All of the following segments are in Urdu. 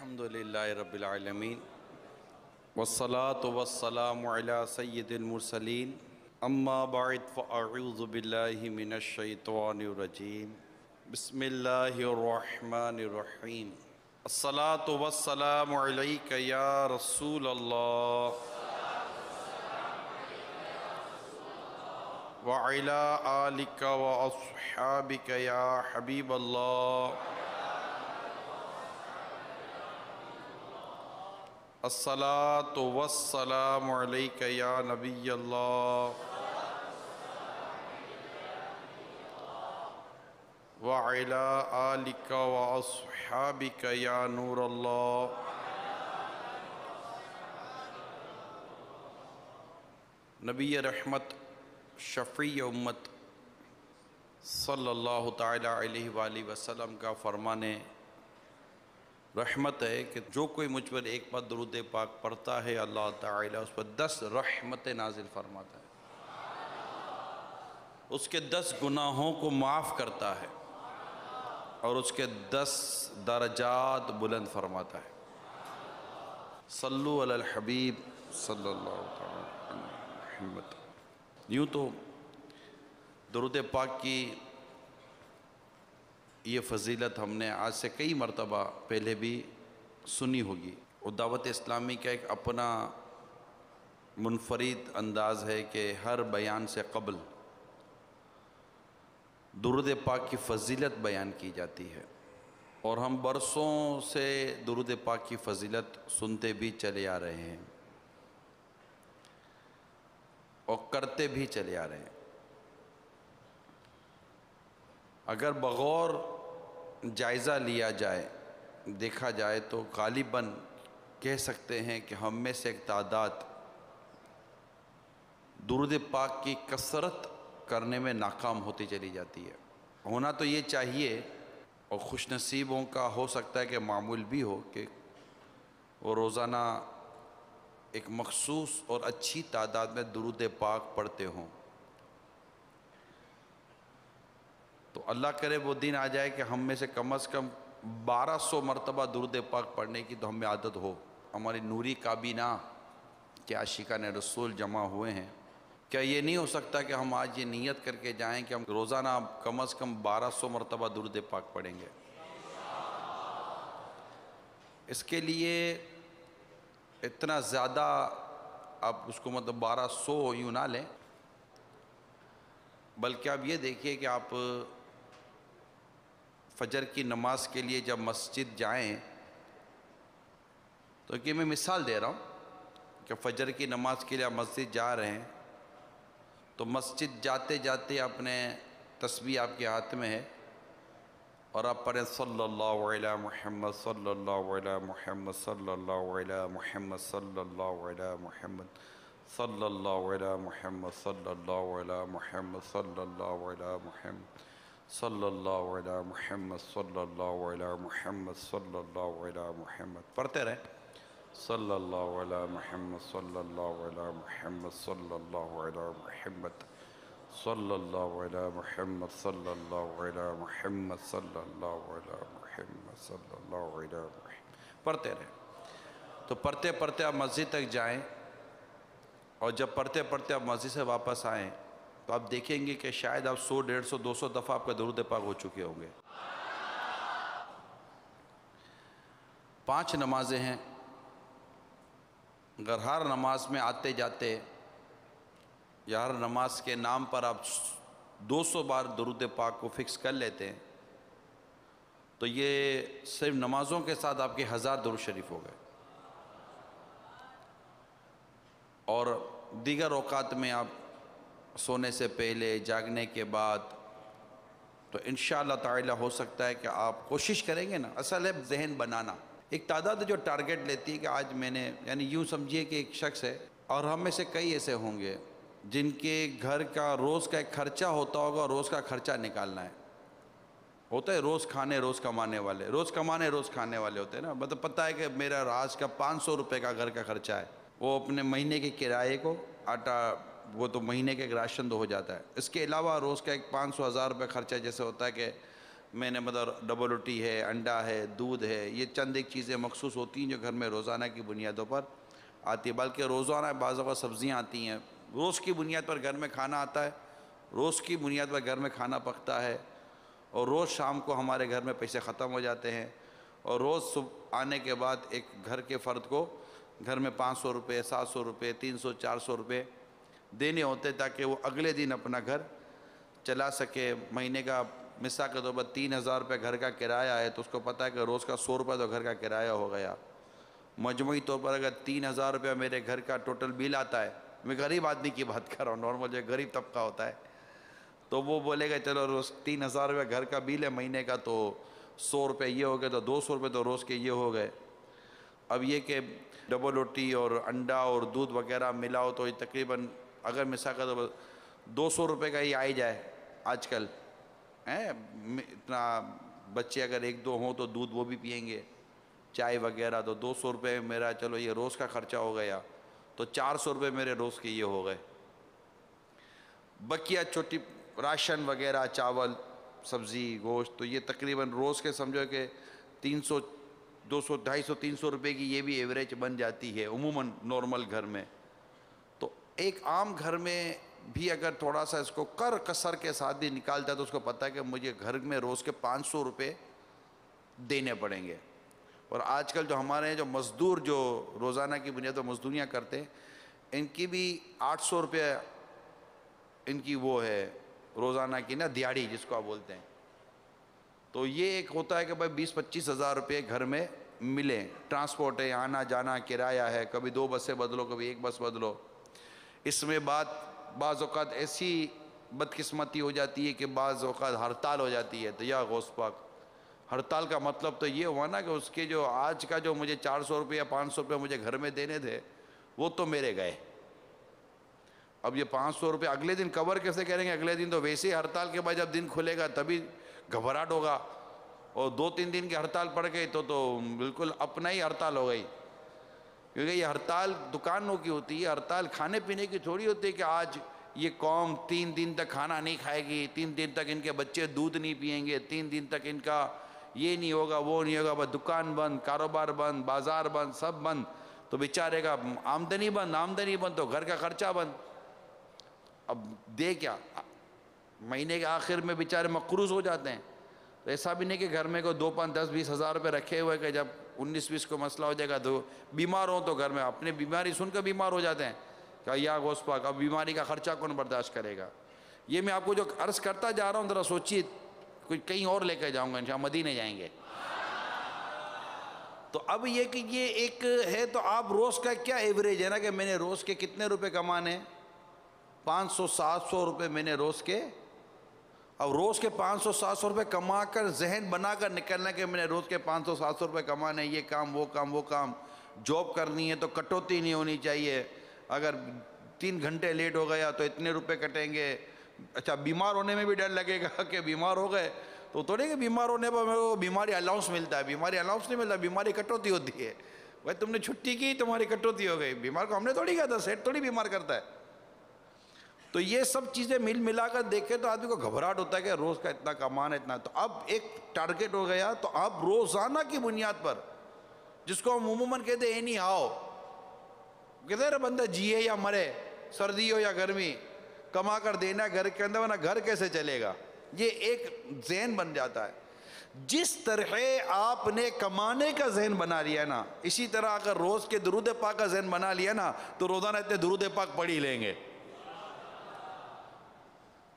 الحمدللہ رب العالمین والصلاة والسلام علی سید المرسلین اما بعد فاعوذ باللہ من الشیطان الرجیم بسم اللہ الرحمن الرحیم الصلاة والسلام علیک یا رسول اللہ وعلی آلک واصحابک یا حبیب اللہ الصلاة والسلام علیک یا نبی اللہ وعلی آلک واصحابک یا نور اللہ نبی رحمت شفیع امت صلی اللہ تعالی علیہ وآلہ وسلم کا فرمان رحمت ہے کہ جو کوئی مجھ پر ایک بار درود پاک پڑھتا ہے اللہ تعالیٰ اس پر 10 رحمتیں نازل فرماتا ہے، اس کے 10 گناہوں کو معاف کرتا ہے اور اس کے 10 درجات بلند فرماتا ہے۔ صلو علی الحبیب صلی اللہ تعالیٰ علیہ محمد۔ یوں تو درود پاک کی یہ فضیلت ہم نے آج سے کئی مرتبہ پہلے بھی سنی ہوگی، اور دعوت اسلامی کا ایک اپنا منفرد انداز ہے کہ ہر بیان سے قبل درود پاک کی فضیلت بیان کی جاتی ہے، اور ہم برسوں سے درود پاک کی فضیلت سنتے بھی چلے آ رہے ہیں اور کرتے بھی چلے آ رہے ہیں۔ اگر بغور جائزہ لیا جائے، دیکھا جائے تو غالباً کہہ سکتے ہیں کہ ہم میں سے ایک تعداد درود پاک کی کثرت کرنے میں ناکام ہوتی چلی جاتی ہے۔ ہونا تو یہ چاہیے، اور خوش نصیبوں کا ہو سکتا ہے کہ معمول بھی ہو کہ وہ روزانہ ایک مخصوص اور اچھی تعداد میں درود پاک پڑھتے ہوں، تو اللہ کرے وہ دن آ جائے کہ ہم میں سے کم 1200 مرتبہ درود پاک پڑھنے کی تو ہمیں عادت ہو۔ ہماری نوری کابینہ کے عاشقان رسول جمع ہوئے ہیں، کیا یہ نہیں ہو سکتا کہ ہم آج یہ نیت کر کے جائیں کہ ہم روزانہ کم 1200 مرتبہ درود پاک پڑھیں گے؟ اس کے لیے اتنا زیادہ آپ اس کو 1200 یوں نہ لیں، بلکہ آپ یہ دیکھیے کہ آپ فجر کی نماز کے لیے جب مسجد جائیں، تو کہ میں مثال دے رہا ہوں کہ فجر کی نماز کے لیے آپ مسجد جا رہے ہیں، تو مسجد جاتے جاتے اپنے تسبیح آپ کے ہاتھ میں ہے اور آپ پڑھیں صلی اللہ علیہ محمد صلی اللہ علیہ محمد صلی اللہ علیہ محمد صلی اللہ علیہ محمد صلی اللہ علیہ محمد صلی اللہ علیہ محمد صلی اللہ علیہ محمد صلی اللہ علیہ محمد صلی اللہ علیہ محمد صلی اللہ علیہ محمد پڑھتے رہیں، صلی اللہ علیہ محمد صلی اللہ علیہ محمد صلی اللہ علیہ محمد صلی اللہ علیہ محمد صلی اللہ علیہ محمد صلی اللہ علیہ محمد صلی اللہ علیہ محمد پڑھتے رہیں۔ تو پڑھتے پڑھتے آپ مسجد تک جائیں، اور جب پڑھتے پڑھتے آپ مسجد سے واپس آئیں تو آپ دیکھیں گے کہ شاید آپ 100 150 200 دفعہ آپ کا درود پاک ہو چکے ہوں گے۔ 5 نمازیں ہیں، اگر ہر نماز میں آتے جاتے یا ہر نماز کے نام پر آپ 200 بار درود پاک کو فکس کر لیتے ہیں، تو یہ صرف نمازوں کے ساتھ آپ کے 1000 درود شریف ہو گئے، اور دیگر اوقات میں آپ سونے سے پہلے، جاگنے کے بعد، تو انشاءاللہ تعالی ہو سکتا ہے کہ آپ کوشش کریں گے نا، اصل ہے ذہن بنانا۔ ایک تعداد جو ٹارگٹ لیتی ہے کہ آج میں نے، یعنی یوں سمجھیے کہ ایک شخص ہے، اور ہم میں سے کئی ایسے ہوں گے جن کے گھر کا روز کا ایک خرچہ ہوتا ہوگا، روز کا خرچہ نکالنا ہے، ہوتا ہے روز کھانے روز کمانے والے، روز کمانے روز کھانے والے ہوتے ہیں نا، مطلب پتہ ہے کہ میرا آج کا 500 روپے کا گھر کا خرچہ ہے، وہ اپنے مہینے کے کرائے کو آٹا، وہ تو مہینے کے ایک راشن تو ہو جاتا ہے، اس کے علاوہ روز کا ایک 500 1000 روپے خرچہ، جیسے ہوتا ہے کہ میں نے مطلب ڈبل روٹی ہے، انڈا ہے، دودھ ہے، یہ چند ایک چیزیں مخصوص ہوتی ہیں جو گھر میں روزانہ کی بنیادوں پر آتی ہے، بلکہ روزانہ بعض اوقات سبزیاں آتی ہیں، روز کی بنیاد پر گھر میں کھانا آتا ہے، روز کی بنیاد پر گھر میں کھانا پکتا ہے، اور روز شام کو ہمارے گھر میں پیسے ختم ہو جاتے ہیں، اور روز صبح آنے کے بعد ایک گھر کے فرد کو گھر میں 500 روپے، 700 روپے، 300، 400 روپے دینے ہوتے تاکہ وہ اگلے دن اپنا گھر چلا سکے۔ مہینے کا مثال کے طور پر 3000 روپے گھر کا کرایہ ہے، تو اس کو پتہ ہے کہ روز کا 100 روپے تو گھر کا کرایہ ہو گیا۔ مجموعی طور پر اگر 3000 روپے میرے گھر کا ٹوٹل بل آتا ہے، میں غریب آدمی کی بات کر رہا ہوں، نارمل جو غریب طبقہ ہوتا ہے، تو وہ بولے گا چلو روز 3000 روپے گھر کا بل ہے مہینے کا، تو 100 روپے یہ ہو گئے، تو 200 روپے تو روز کے یہ ہو گئے۔ اب یہ کہ ڈبل روٹی اور انڈا اور دودھ وغیرہ ملاؤ تو یہ تقریباً اگر مثال کا تو 200 روپے کا ہی آئی جائے آج کل، اتنا بچے اگر 1-2 ہوں تو دودھ وہ بھی پئیں گے، چائے وغیرہ، تو 200 روپے میرا چلو یہ روز کا خرچہ ہو گیا، تو 400 روپے میرے روز کے یہ ہو گئے۔ بقیہ چھوٹی راشن وغیرہ، چاول، سبزی، گوشت، تو یہ تقریباً روز کے سمجھو کہ 300، 200، 250، 300 روپے کی یہ بھی ایوریج بن جاتی ہے عموماً نارمل گھر میں۔ تو ایک عام گھر میں بھی اگر تھوڑا سا اس کو کسر کے ساتھ بھی نکالتا ہے تو اس کو پتہ ہے کہ مجھے گھر میں روز کے 500 روپے دینے پڑیں گے۔ اور آج کل جو ہمارے جو مزدور جو روزانہ کی بنیاد پر مزدوریاں کرتے ہیں، ان کی بھی 800 روپے ان کی وہ ہے روزانہ کی نا دیہڑی جس کو آپ بولتے ہیں۔ تو یہ ایک ہوتا ہے کہ بھائی 20-25 ہزار روپے گھر میں ملیں، ٹرانسپورٹ ہے، آنا جانا کرایہ ہے، کبھی 2 بسیں بدلو، کبھی 1 بس بدلو۔ اس میں بعض اوقات ایسی بدقسمتی ہو جاتی ہے کہ بعض اوقات ہڑتال ہو جاتی ہے، تو یا غوث پاک، ہڑتال کا مطلب تو یہ ہوا نا کہ اس کے جو آج کا جو مجھے 400 روپے یا 500 روپے مجھے گھر میں دینے تھے وہ تو میرے گئے۔ اب یہ 500 روپے اگلے دن کور کیسے کریں گے؟ اگلے دن تو ویسے ہی ہڑتال کے بعد جب دن کھلے گا تبھی گھبراہٹ ہوگا، اور 2-3 دن کی ہڑتال پڑ گئی تو بالکل اپنا ہی ہڑتال ہو گئی، کیونکہ یہ ہڑتال دکانوں کی ہوتی ہے، ہڑتال کھانے پینے کی تھوڑی ہوتی ہے کہ آج یہ قوم 3 دن تک کھانا نہیں کھائے گی، 3 دن تک ان کے بچے دودھ نہیں پئیں گے، 3 دن تک ان کا یہ نہیں ہوگا، وہ نہیں ہوگا، بس دکان بند، کاروبار بند، بازار بند، سب بند، تو بیچارے کا آمدنی بند تو گھر کا خرچہ بند۔ اب دے کیا؟ مہینے کے آخر میں بیچارے مقروض ہو جاتے ہیں۔ تو ایسا بھی نہیں کہ گھر میں کوئی 2، 5، 10، 20 ہزار روپے رکھے ہوئے کہ جب 19-20 کو مسئلہ ہو جائے گا تو بیمار ہوں تو گھر میں اپنے بیماری سن کر بیمار ہو جاتے ہیں کہ یا غوث پاک اب بیماری کا خرچہ کون برداشت کرے گا۔ یہ میں آپ کو جو عرض کرتا جا رہا ہوں ذرا سوچیے، کوئی کہیں اور لے کے جاؤں گا انشاءاللہ، مدینے جائیں گے۔ تو اب یہ کہ یہ ایک ہے، تو آپ روز کا کیا ایوریج ہے نا کہ میں نے روز کے کتنے روپے کمانے؟ 500-700 روپے میں نے روز کے، اب روز کے 500-700 روپے کما کر ذہن بنا کر نکلنا کہ میں نے روز کے 500-700 روپے کمانے، یہ کام وہ کام، جاب کرنی ہے تو کٹوتی نہیں ہونی چاہیے، اگر 3 گھنٹے لیٹ ہو گیا تو اتنے روپے کٹیں گے۔ اچھا بیمار ہونے میں بھی ڈر لگے گا کہ بیمار ہو گئے تو تھوڑی کہ بیمار ہونے پر میرے کو بیماری الاؤنس ملتا ہے، بیماری الاؤنس نہیں ملتا، بیماری کٹوتی ہوتی ہے۔ بھائی تم نے چھٹی کی تمہاری کٹوتی ہو گئی، بیمار کو ہم نے تھوڑی کہا تھا، سیٹ تھوڑی بیمار کرتا ہے۔ تو یہ سب چیزیں ملا کر دیکھیں تو آدمی کو گھبراہٹ ہوتا ہے کہ روز کا اتنا کمانا اتنا، تو اب ایک ٹارگٹ ہو گیا، تو آپ روزانہ کی بنیاد پر، جس کو ہم عموماً کہتے ہیں اینی آؤ، کہتے ہیں بندہ جیے یا مرے، سردی ہو یا گرمی، کما کر دینا گھر کے اندر، ورنہ گھر کیسے چلے گا، یہ ایک ذہن بن جاتا ہے۔ جس طرح آپ نے کمانے کا ذہن بنا لیا نا، اسی طرح اگر روز کے درود پاک کا ذہن بنا لیا نا تو روزانہ اتنے درود پاک پڑھ ہی لیں گے۔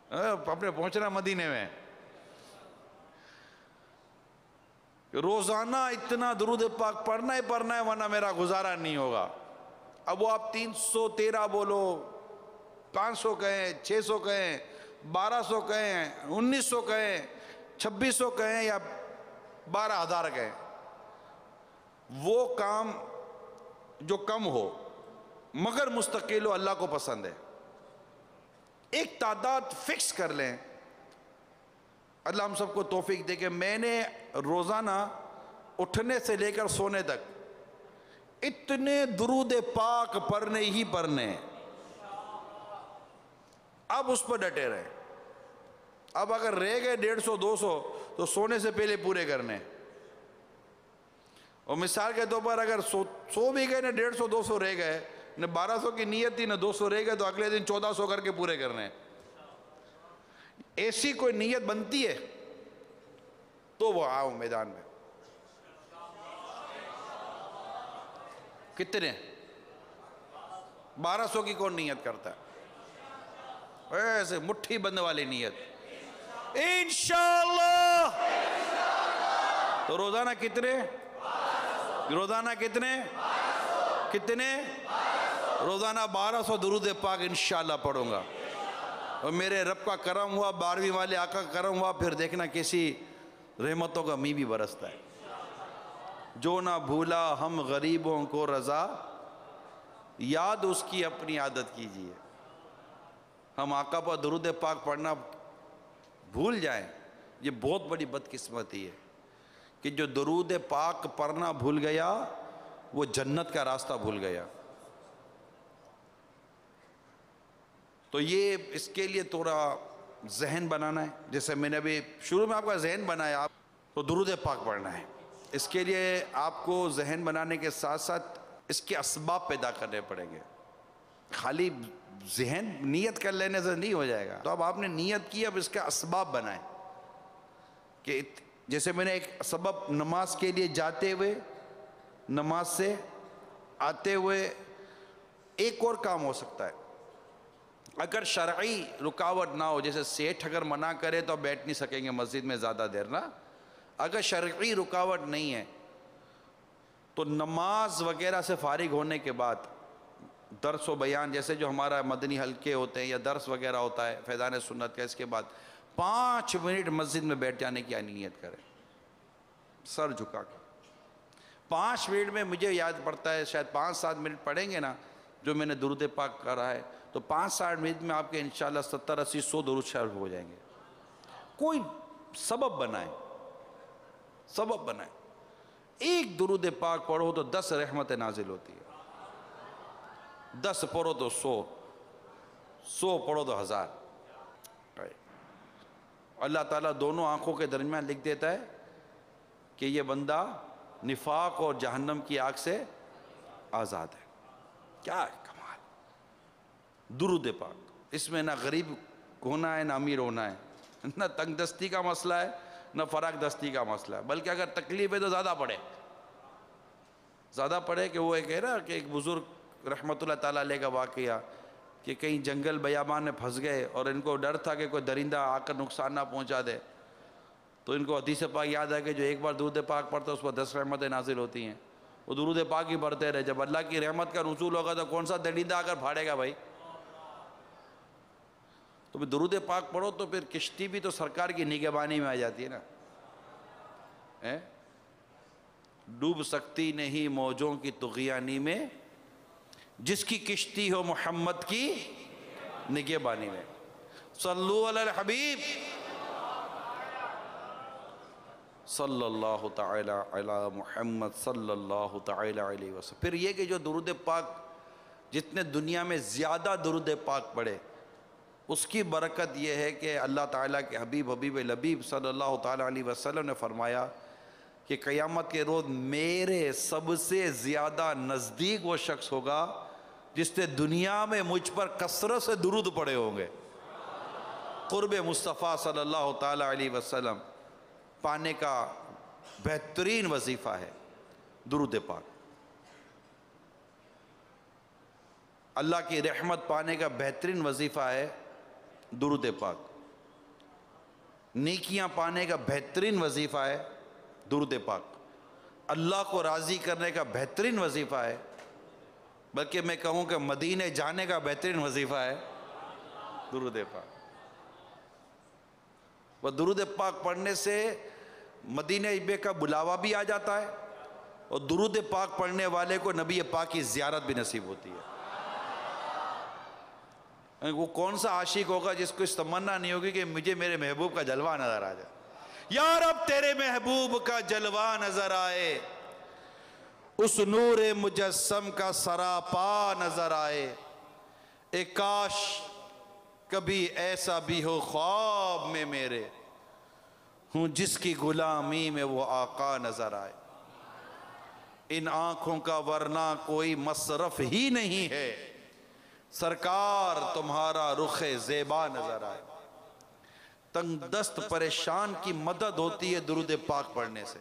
اپنے پہنچنا مدینے میں روزانہ اتنا درود پاک پڑھنا ہی پڑھنا ہے، ورنہ میرا گزارا نہیں ہوگا۔ اب وہ آپ 313 بولو، 500 کہیں، 600 کہیں، 1200 کہیں، 1900 کہیں، 2600 کہیں یا 12,000 کہیں، وہ کام جو کم ہو مگر مستقل ہو اللہ کو پسند ہے، ایک تعداد فکس کر لیں۔ اللہ ہم سب کو توفیق دے کہ میں نے روزانہ اٹھنے سے لے کر سونے تک اتنے درود پاک پڑھنے ہی پڑھنے، اب اس پر ڈٹے رہے۔ اب اگر رہ گئے 150-200 تو سونے سے پہلے پورے کرنے. اور مثال کے طور پر اگر 100 بھی گئے نہ 150 200 رہ گئے نہ 1200 کی نیت تھی نہ 200 رہ گئے تو اگلے دن 1400 کر کے پورے کرنے. ایسی کوئی نیت بنتی ہے تو وہ آؤ میدان میں. کتنے 1200 کی کون نیت کرتا ہے؟ ایسے مٹھی بند والی نیت انشاءاللہ. تو روزانہ کتنے؟ روزانہ کتنے؟ روزانہ 1200 درود پاک انشاءاللہ پڑھوں گا. اور میرے رب کا کرم ہوا، 12ویں والے آقا کا کرم ہوا، پھر دیکھنا کیسی رحمتوں کا می بھی برستا ہے. جو نہ بھولا ہم غریبوں کو رضا، یاد اس کی اپنی عادت کیجیے. ہم آقا پر درود پاک پڑھنا بھول جائیں، یہ بہت بڑی بدقسمتی ہے کہ جو درود پاک پڑھنا بھول گیا وہ جنت کا راستہ بھول گیا. تو یہ اس کے لیے تھوڑا ذہن بنانا ہے. جیسے میں نے ابھی شروع میں آپ کا ذہن بنایا، آپ تو درود پاک پڑھنا ہے. اس کے لیے آپ کو ذہن بنانے کے ساتھ ساتھ اس کے اسباب پیدا کرنے پڑیں گے. خالی ذہن نیت کر لینے سے نہیں ہو جائے گا. تو اب آپ نے نیت کی، اب اس کا اسباب بنائیں. کہ جیسے میں نے ایک سبب نماز کے لیے جاتے ہوئے، نماز سے آتے ہوئے ایک اور کام ہو سکتا ہے. اگر شرعی رکاوٹ نہ ہو، جیسے سیٹھ اگر منع کرے تو آپ بیٹھ نہیں سکیں گے مسجد میں زیادہ دیر نا. اگر شرعی رکاوٹ نہیں ہے تو نماز وغیرہ سے فارغ ہونے کے بعد درس و بیان، جیسے جو ہمارا مدنی حلقے ہوتے ہیں یا درس وغیرہ ہوتا ہے فیضان سنت کا، اس کے بعد 5 منٹ مسجد میں بیٹھ جانے کی نیت کریں سر جھکا کے. 5 منٹ میں مجھے یاد پڑتا ہے شاید 5-7 منٹ پڑھیں گے نا جو میں نے درود پاک کرا ہے، تو 5-7 منٹ میں آپ کے انشاءاللہ 70-80-100 درود شریف ہو جائیں گے. کوئی سبب بنائیں، سبب بنائیں. ایک درود پاک پڑھو تو 10 رحمتیں نازل ہوتی ہے. 10 پڑھو تو 100 پڑھو تو 1000. اللہ تعالیٰ دونوں آنکھوں کے درمیان لکھ دیتا ہے کہ یہ بندہ نفاق اور جہنم کی آگ سے آزاد ہے. کیا ہے کمال درود پاک. اس میں نہ غریب ہونا ہے نہ امیر ہونا ہے، نہ تنگ دستی کا مسئلہ ہے نہ فراق دستی کا مسئلہ ہے. بلکہ اگر تکلیف ہے تو زیادہ پڑھے کہ وہ ایک ہے نا کہ ایک بزرگ رحمت اللہ تعالیٰ علیہ کا واقعہ کہ کہیں جنگل بیابان میں پھنس گئے اور ان کو ڈر تھا کہ کوئی درندہ آ کر نقصان نہ پہنچا دے. تو ان کو حدیث پاک یاد ہے کہ جو ایک بار درود پاک پڑھتا ہے اس پر 10 رحمتیں نازل ہوتی ہیں. وہ درود پاک ہی پڑھتے رہے. جب اللہ کی رحمت کا نزول ہوگا تو کون سا درندہ آ کر پھاڑے گا بھائی؟ تو پھر درود پاک پڑھو تو پھر کشتی بھی تو سرکار کی نگہبانی میں آ جاتی ہے نا. ڈوب سکتی نہیں موجوں کی طغیانی میں، جس کی کشتی ہو محمد کی نگہبانی میں. صلو علی الحبیب صلی اللہ تعالی علی محمد صلی اللہ تعالی علیہ وسلم. پھر یہ کہ جو درود پاک جتنے دنیا میں زیادہ درود پاک پڑھے اس کی برکت یہ ہے کہ اللہ تعالیٰ کے حبیب لبیب صلی اللہ تعالی علیہ وسلم نے فرمایا کہ قیامت کے روز میرے سب سے زیادہ نزدیک وہ شخص ہوگا جس نے دنیا میں مجھ پر کثرت سے درود پڑھے ہوں گے. قرب مصطفیٰ صلی اللہ تعالی علیہ وسلم پانے کا بہترین وظیفہ ہے درود پاک. اللہ کی رحمت پانے کا بہترین وظیفہ ہے درود پاک. نیکیاں پانے کا بہترین وظیفہ ہے درود پاک. اللہ کو راضی کرنے کا بہترین وظیفہ ہے، بلکہ میں کہوں کہ مدینے جانے کا بہترین وظیفہ ہے درود پاک. وہ درود پاک پڑھنے سے مدینہ بے کا بلاوا بھی آ جاتا ہے اور درود پاک پڑھنے والے کو نبی پاک کی زیارت بھی نصیب ہوتی ہے. وہ کون سا عاشق ہوگا جس کو اس تمنا نہیں ہوگی کہ مجھے میرے محبوب کا جلوہ نظر آ جائے. یا رب تیرے محبوب کا جلوہ نظر آئے، اس نور مجسم کا سراپا نظر آئے. اے کاش کبھی ایسا بھی ہو خواب میں میرے، ہوں جس کی غلامی میں وہ آقا نظر آئے، ان آنکھوں کا ورنہ کوئی مصرف ہی نہیں ہے، سرکار تمہارا رخ زیبا نظر آئے۔ تنگ دست پریشان کی مدد ہوتی ہے درود پاک پڑھنے سے،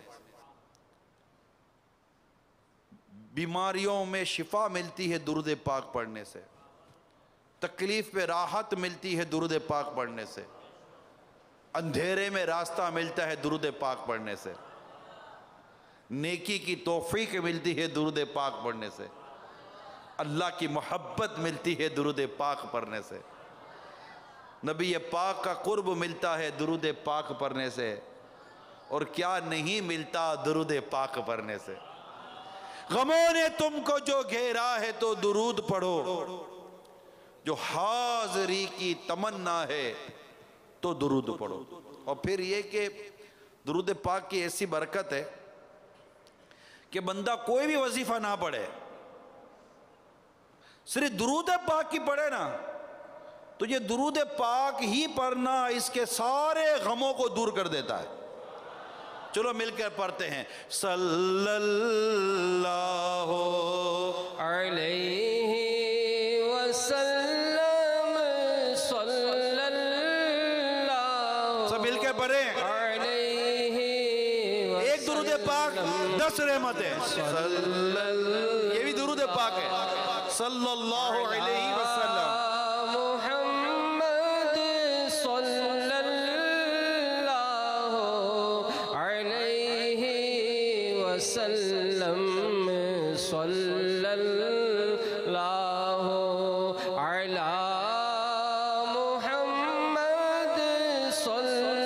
بیماریوں میں شفا ملتی ہے درود پاک پڑھنے سے، تکلیف پہ راحت ملتی ہے درود پاک پڑھنے سے، اندھیرے میں راستہ ملتا ہے درود پاک پڑھنے سے، نیکی کی توفیق ملتی ہے درود پاک پڑھنے سے، اللہ کی محبت ملتی ہے درود پاک پڑھنے سے، نبی پاک کا قرب ملتا ہے درود پاک پڑھنے سے، اور کیا نہیں ملتا درود پاک پڑھنے سے۔ غموں نے تم کو جو گھیرا ہے تو درود پڑھو، جو حاضری کی تمنا ہے تو درود پڑھو۔ اور پھر یہ کہ درود پاک کی ایسی برکت ہے کہ بندہ کوئی بھی وظیفہ نہ پڑھے، صرف درود پاک کی پڑھے نا، تو یہ درود پاک ہی پڑھنا اس کے سارے غموں کو دور کر دیتا ہے۔ چلو مل کر پڑھتے ہیں، صلی اللہ علیہ وسلم، صلی اللہ سب مل کے پڑھیں، علیہ ایک درود پاک 10 رحمتیں، یہ بھی درود پاک ہے، صلی اللہ علیہ وسلم، محمد صلی اللہ علیہ وسلم، صلی اللہ علی محمد صلی اللہ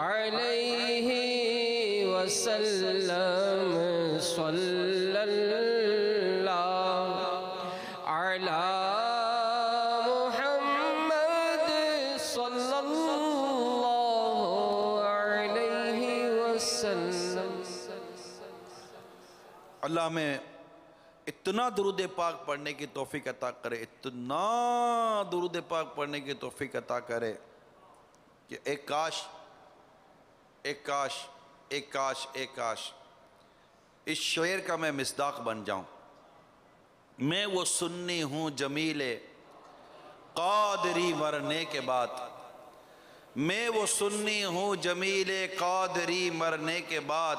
علیہ وسلم، صلی اللہ علی محمد صلی اللہ علیہ وسلم۔ اللہ ہمیں اتنا درود پاک پڑھنے کی توفیق عطا کرے، اتنا درود پاک پڑھنے کی توفیق عطا کرے کہ ایک کاش ایک کاش ایک کاش ایک کاش اس شعر کا میں مصداق بن جاؤں۔ میں وہ سنی ہوں جمیل قادری مرنے کے بعد، میں وہ سنی ہوں جمیل قادری مرنے کے بعد،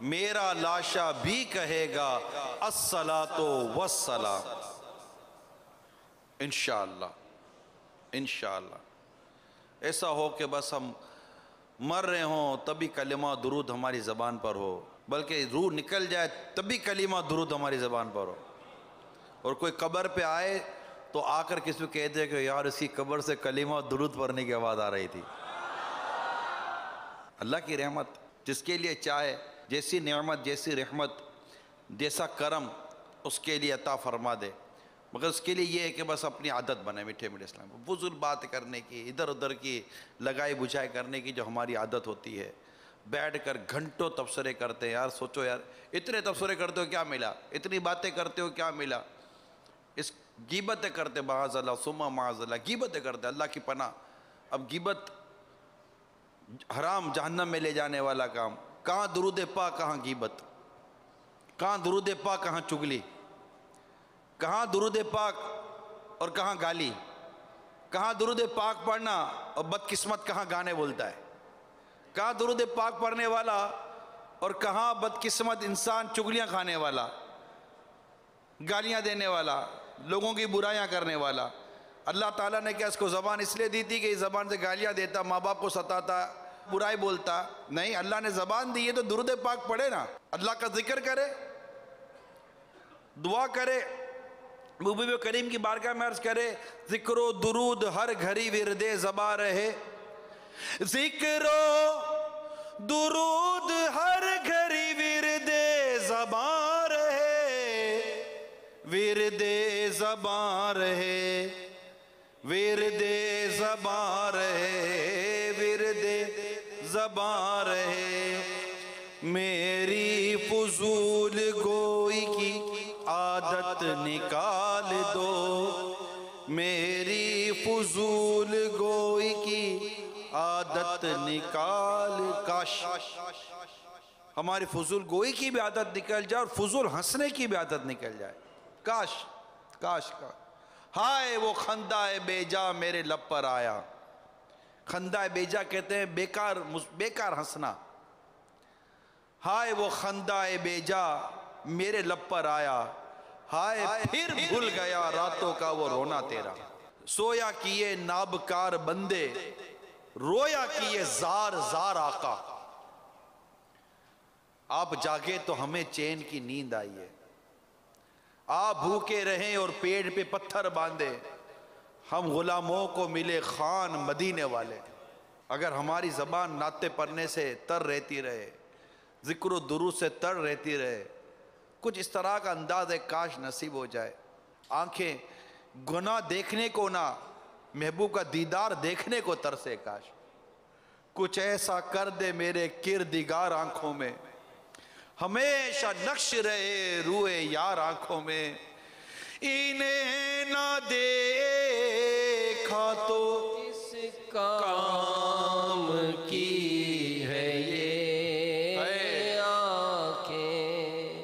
میرا لاشا بھی کہے گا الصلاۃ والسلام۔ انشاءاللہ انشاءاللہ ایسا ہو کہ بس ہم مر رہے ہوں تبھی کلمہ درود ہماری زبان پر ہو، بلکہ روح نکل جائے تبھی کلمہ درود ہماری زبان پر ہو، اور کوئی قبر پہ آئے تو آ کر کسی کو کہہ دے کہ یار اس کی قبر سے کلمہ درود پڑھنے کی آواز آ رہی تھی۔ اللہ کی رحمت جس کے لیے چاہے، جیسی نعمت جیسی رحمت جیسا کرم اس کے لیے عطا فرما دے، مگر اس کے لیے یہ ہے کہ بس اپنی عادت بنے میٹھے میٹھے اسلام، فضول بات کرنے کی، ادھر ادھر کی لگائی بجھائی کرنے کی جو ہماری عادت ہوتی ہے، بیٹھ کر گھنٹوں تبصرے کرتے ہیں۔ یار سوچو یار، اتنے تبصرے کرتے ہو کیا ملا، اتنی باتیں کرتے ہو کیا ملا، اس غیبتیں کرتے معاذ اللہ ثم معاذ اللہ، غیبتیں کرتے، اللہ کی پناہ۔ اب غیبت حرام جہنم میں لے جانے والا کام، کہاں درود پاک کہاں غیبت، کہاں درود پاک کہاں چگلی، کہاں درود پاک اور کہاں گالی، کہاں درود پاک پڑھنا اور بدقسمت کہاں گانے بولتا ہے، کہاں درود پاک پڑھنے والا اور کہاں بدقسمت انسان چگلیاں کھانے والا، گالیاں دینے والا، لوگوں کی برائیاں کرنے والا۔ اللہ تعالیٰ نے کیا اس کو زبان اس لیے دی تھی کہ اس زبان سے گالیاں دیتا، ماں باپ کو ستاتا، برائی بولتا؟ نہیں، اللہ نے زبان دی ہے تو درود پاک پڑھے نا، اللہ کا ذکر کرے، دعا کرے، محبوب کریم کی بارگاہ میں عرض کرے ذکر و درود ہر گھڑی ورد زباں رہے، ذکر و درود ہر گھڑی ورد زباں رہے، ورد زباں رہے، ورد زباں رہے، ورد زباں رہے، میری فضول گوئی کی عادت نکال دو، میری فضول گوئی کی نکال کاش ہماری فضول گوئی کی بھی عادت نکل جائے اور فضول ہنسنے کی بھی عادت نکل جائے. کاش کاش کا ہائے وہ خندہ بیجا میرے لب پر آیا. خندہ بیجا کہتے ہیں بیکار ہنسنا. ہائے وہ خندہ بیجا میرے لب پر آیا. ہائے پھر بھول گیا راتوں کا وہ رونا تیرا. سویا کیے نابکار بندے رویا کیے زار زار آقا. آپ جاگے تو ہمیں چین کی نیند آئی ہے. آپ بھوکے رہیں اور پیڑ پہ پتھر باندھے ہم غلاموں کو ملے خان مدینے والے. اگر ہماری زبان نعتیں پڑھنے سے تر رہتی رہے, ذکر و درود سے تر رہتی رہے, کچھ اس طرح کا انداز ہے کاش نصیب ہو جائے. آنکھیں گناہ دیکھنے کو نہ محبوب کا دیدار دیکھنے کو ترسے کاش. کچھ ایسا کر دے میرے کردگار آنکھوں میں, ہمیشہ نقش رہے روئے یار آنکھوں میں. انہیں نہ دیکھا تو کس کام کی ہے یہ آنکھیں,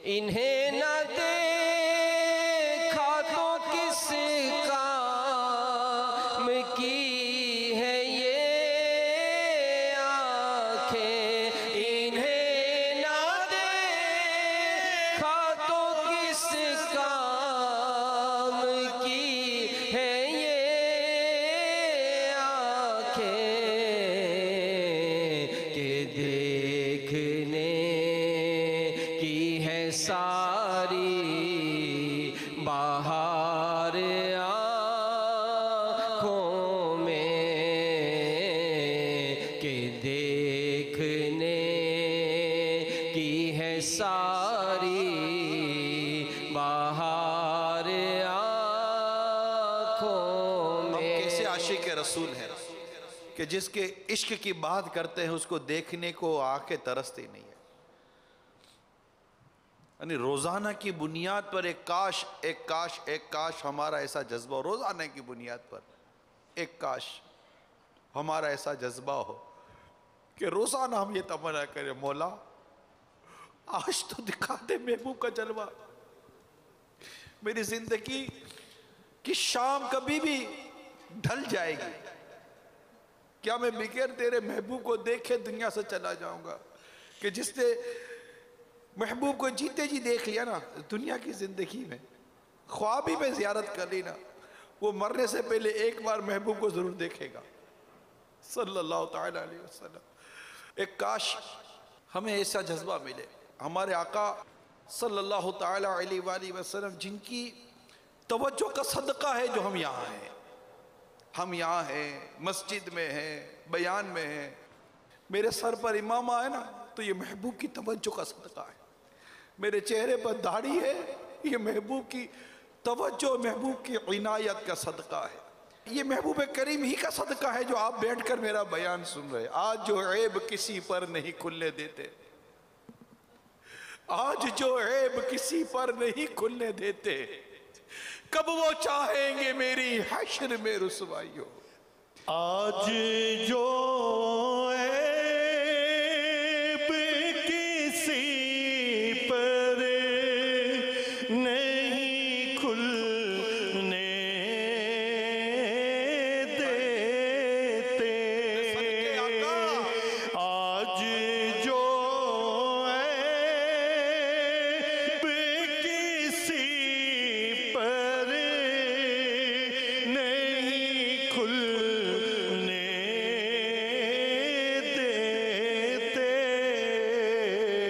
انہیں نہ دیکھا تو کس کام کی ہے یہ آنکھیں, انہیں نہ دیکھا تو کس کام کی ہے یہ آنکھیں, کہ دیکھنے کی ہے ساری بہار آنکھوں میں, کہ دیکھنے کی ہے ساری بہار آنکھوں ہم میں. کیسے عاشق رسول ہیں کہ جس کے عشق کی بات کرتے ہیں اس کو دیکھنے کو آنکھیں ترستی نہیں ہے. یعنی روزانہ کی بنیاد پر ایک کاش ایک کاش ایک کاش ہمارا ایسا جذبہ ہو. روزانہ کی بنیاد پر ایک کاش ہمارا ایسا جذبہ ہو کہ روزانہ ہم یہ تمنا کریں, مولا آج تو دکھا دے محبوب کا جلوہ. میری زندگی کی شام کبھی بھی ڈھل جائے گی, کیا میں بغیر تیرے محبوب کو دیکھے دنیا سے چلا جاؤں گا؟ کہ جس نے محبوب کو جیتے جی دیکھ لیا نا دنیا کی زندگی میں, خواب ہی میں زیارت کر لی نا, وہ مرنے سے پہلے ایک بار محبوب کو ضرور دیکھے گا صلی اللہ تعالی علیہ وسلم. ایک کاش ہمیں ایسا جذبہ ملے. ہمارے آقا صلی اللہ تعالی علیہ وآلہ وسلم جن کی توجہ کا صدقہ ہے جو ہم یہاں ہیں. ہم یہاں ہیں, مسجد میں ہیں, بیان میں ہیں. میرے سر پر امامہ ہے نا تو یہ محبوب کی توجہ کا صدقہ ہے. میرے چہرے پر داڑھی ہے, یہ محبوب کی توجہ, محبوب کی عنایت کا صدقہ ہے. یہ محبوب کریم ہی کا صدقہ ہے جو آپ بیٹھ کر میرا بیان سن رہے. آج جو عیب کسی پر نہیں کھلنے دیتے, آج جو عیب کسی پر نہیں کھلنے دیتے, کب وہ چاہیں گے میری حشر میں رسوائی ہو. آج جو عیب کسی پر نہیں کھلنے دیتے, آج جو عیب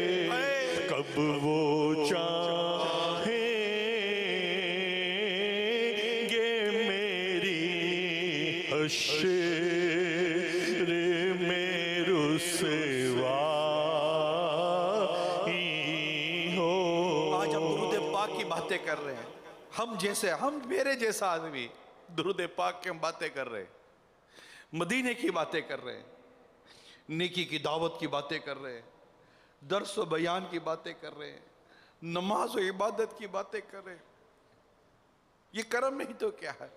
کسی پر نہیں کھلنے دیتے, کب وہ چاہیں گے میری حشر میں رسوائی ہو. آج ہم درود پاک کی باتیں کر رہے ہیں, ہم جیسے, ہم میرے جیسا آدمی درود پاک کی ہم باتیں کر رہے ہیں, مدینے کی باتیں کر رہے ہیں, نیکی کی دعوت کی باتیں کر رہے ہیں, درس و بیان کی باتیں کر رہے ہیں, نماز و عبادت کی باتیں کر رہے ہیں. یہ کرم نہیں تو کیا ہے؟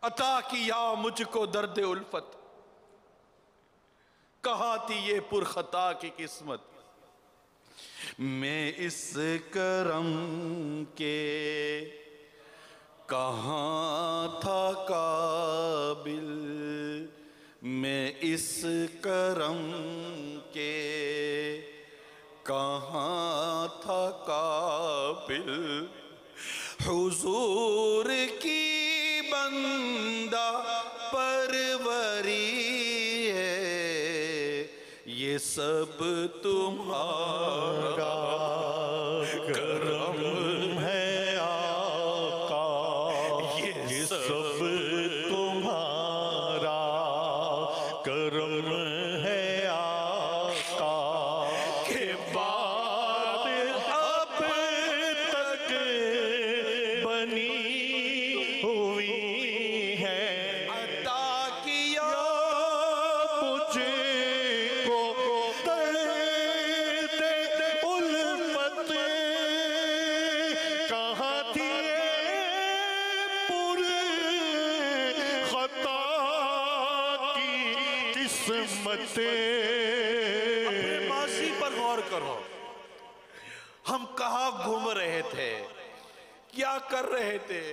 عطا کیا مجھ کو درد الفت, کہاں تھی یہ پرخطا کی قسمت؟ میں اس کرم کے کہاں تھا قابل، میں اس کرم کے کہاں تھا قابل، حضور کی بندہ پروری ہے، یہ سب تمہارا کرم ہے آقا، یہ سب تمہارا کرم ہے آقا، کہ بات اب تک بنی ہوئی ہے، عطا کیا مجھے کو درد الفت، کہاں تھی پر خطا کی قسمت؟ اپنے ماضی پر غور کرو، ہم کہاں گھوم رہے تھے، کیا کر رہے تھے؟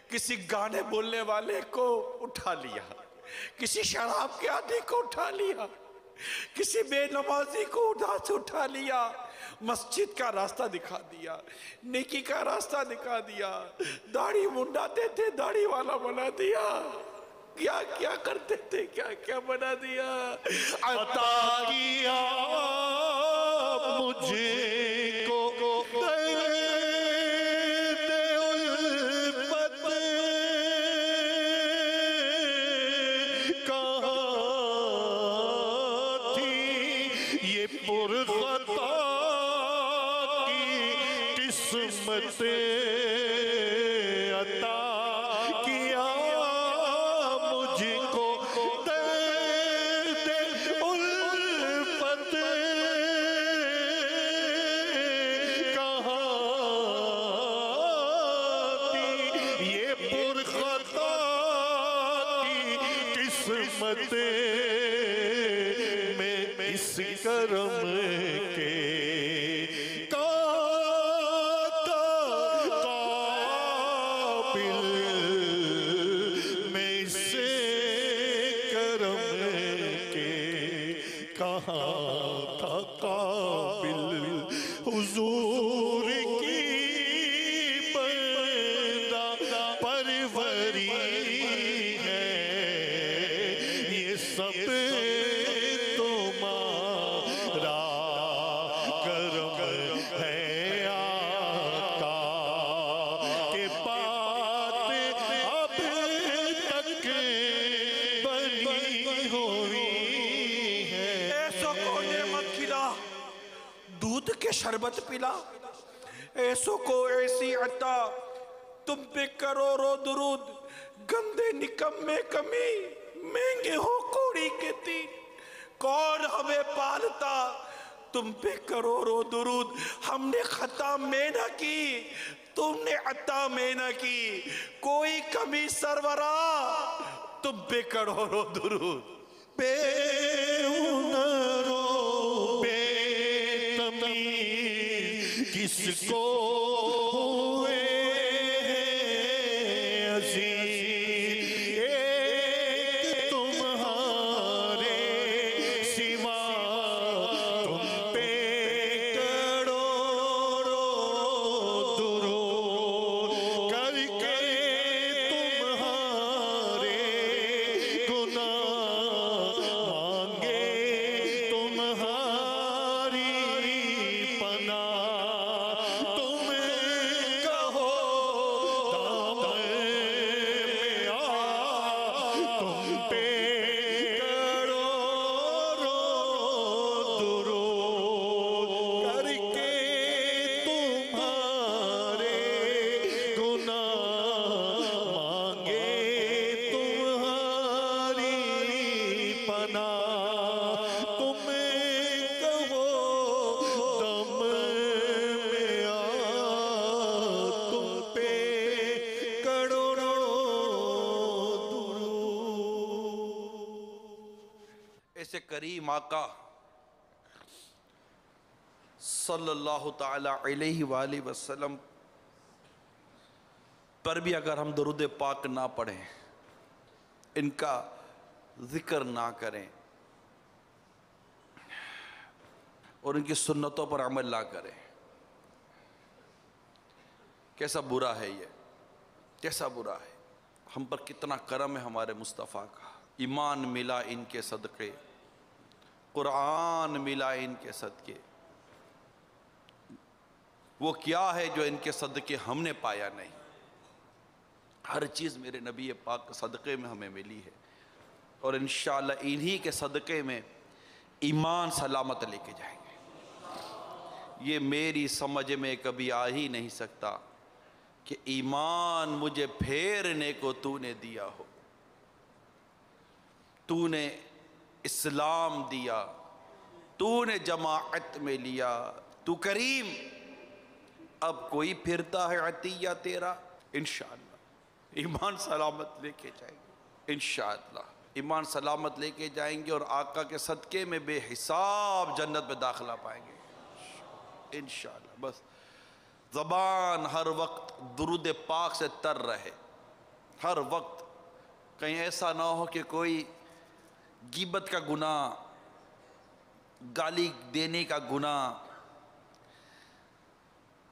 کسی گانے بولنے والے کو اٹھا لیا، کسی شراب کے عادی کو اٹھا لیا، کسی بے نمازی کو ادھر سے اٹھا لیا، مسجد کا راستہ دکھا دیا، نیکی کا راستہ دکھا دیا، داڑھی منڈاتے تھے داڑھی والا بنا دیا، کیا کیا کرتے تھے کیا کیا بنا دیا۔ عطا کیا مجھے کو درد الفت، کہاں تھی یہ پرخطا کی قسمت؟ عطا کیا مجھ کو درد الفت، کہاں تھی یہ پرخطا کی قسمت؟ میں اس کرم کے کہاں تھا قابل، حضور کی بندہ پروری ہے، یہ سب تمہارا کرم ہے آقا، کہ بات اب تک بنی ہوئی ہے۔ ایسو کو نعمت کھلا، دودھ کے شربت پلا، ایسو کو ایسی عطا، تم پہ کروڑوں درود، گندے نکم میں کمی، مہنگے ہو کوڑی کے تین، کون ہمیں پالتا؟ تم پہ کروڑوں درود، ہم نے خطا میں نہ کی، تم نے عطا میں نہ کی، کوئی کمی سرورا، تم پہ کروڑوں درود۔ بے ہنرو بے تمیز کس کو ہوئے ہیں عزیز، ایک تمہارے سوا تم پہ کروڑوں درود کر کے تمہارے گناہ مانگے، تمہاری پناہ تم کریم آقا صلی اللہ تعالی علیہ وآلہ وسلم پر بھی اگر ہم درود پاک نہ پڑھیں، ان کا ذکر نہ کریں اور ان کی سنتوں پر عمل نہ کریں، کیسا برا ہے یہ، کیسا برا ہے۔ ہم پر کتنا کرم ہے ہمارے مصطفیٰ کا، ایمان ملا ان کے صدقے، قرآن ملا ان کے صدقے۔ وہ کیا ہے جو ان کے صدقے ہم نے پایا نہیں؟ ہر چیز میرے نبی پاک کے صدقے میں ہمیں ملی ہے، اور انشاءاللہ انہی کے صدقے میں ایمان سلامت لے کے جائیں گے۔ یہ میری سمجھ میں کبھی آ ہی نہیں سکتا کہ ایمان مجھے پھیرنے کو تو نے دیا ہو، تو نے اسلام دیا، تو نے جماعت میں لیا، تو کریم، اب کوئی پھرتا ہے عطیہ تیرا۔ انشاءاللہ ایمان سلامت لے کے جائیں گے، انشاءاللہ ایمان سلامت لے کے جائیں گے، اور آقا کے صدقے میں بے حساب جنت میں داخلہ پائیں گے انشاءاللہ۔ بس زبان ہر وقت درود پاک سے تر رہے، ہر وقت، کہیں ایسا نہ ہو کہ کوئی غیبت کا گناہ، گالی دینے کا گناہ،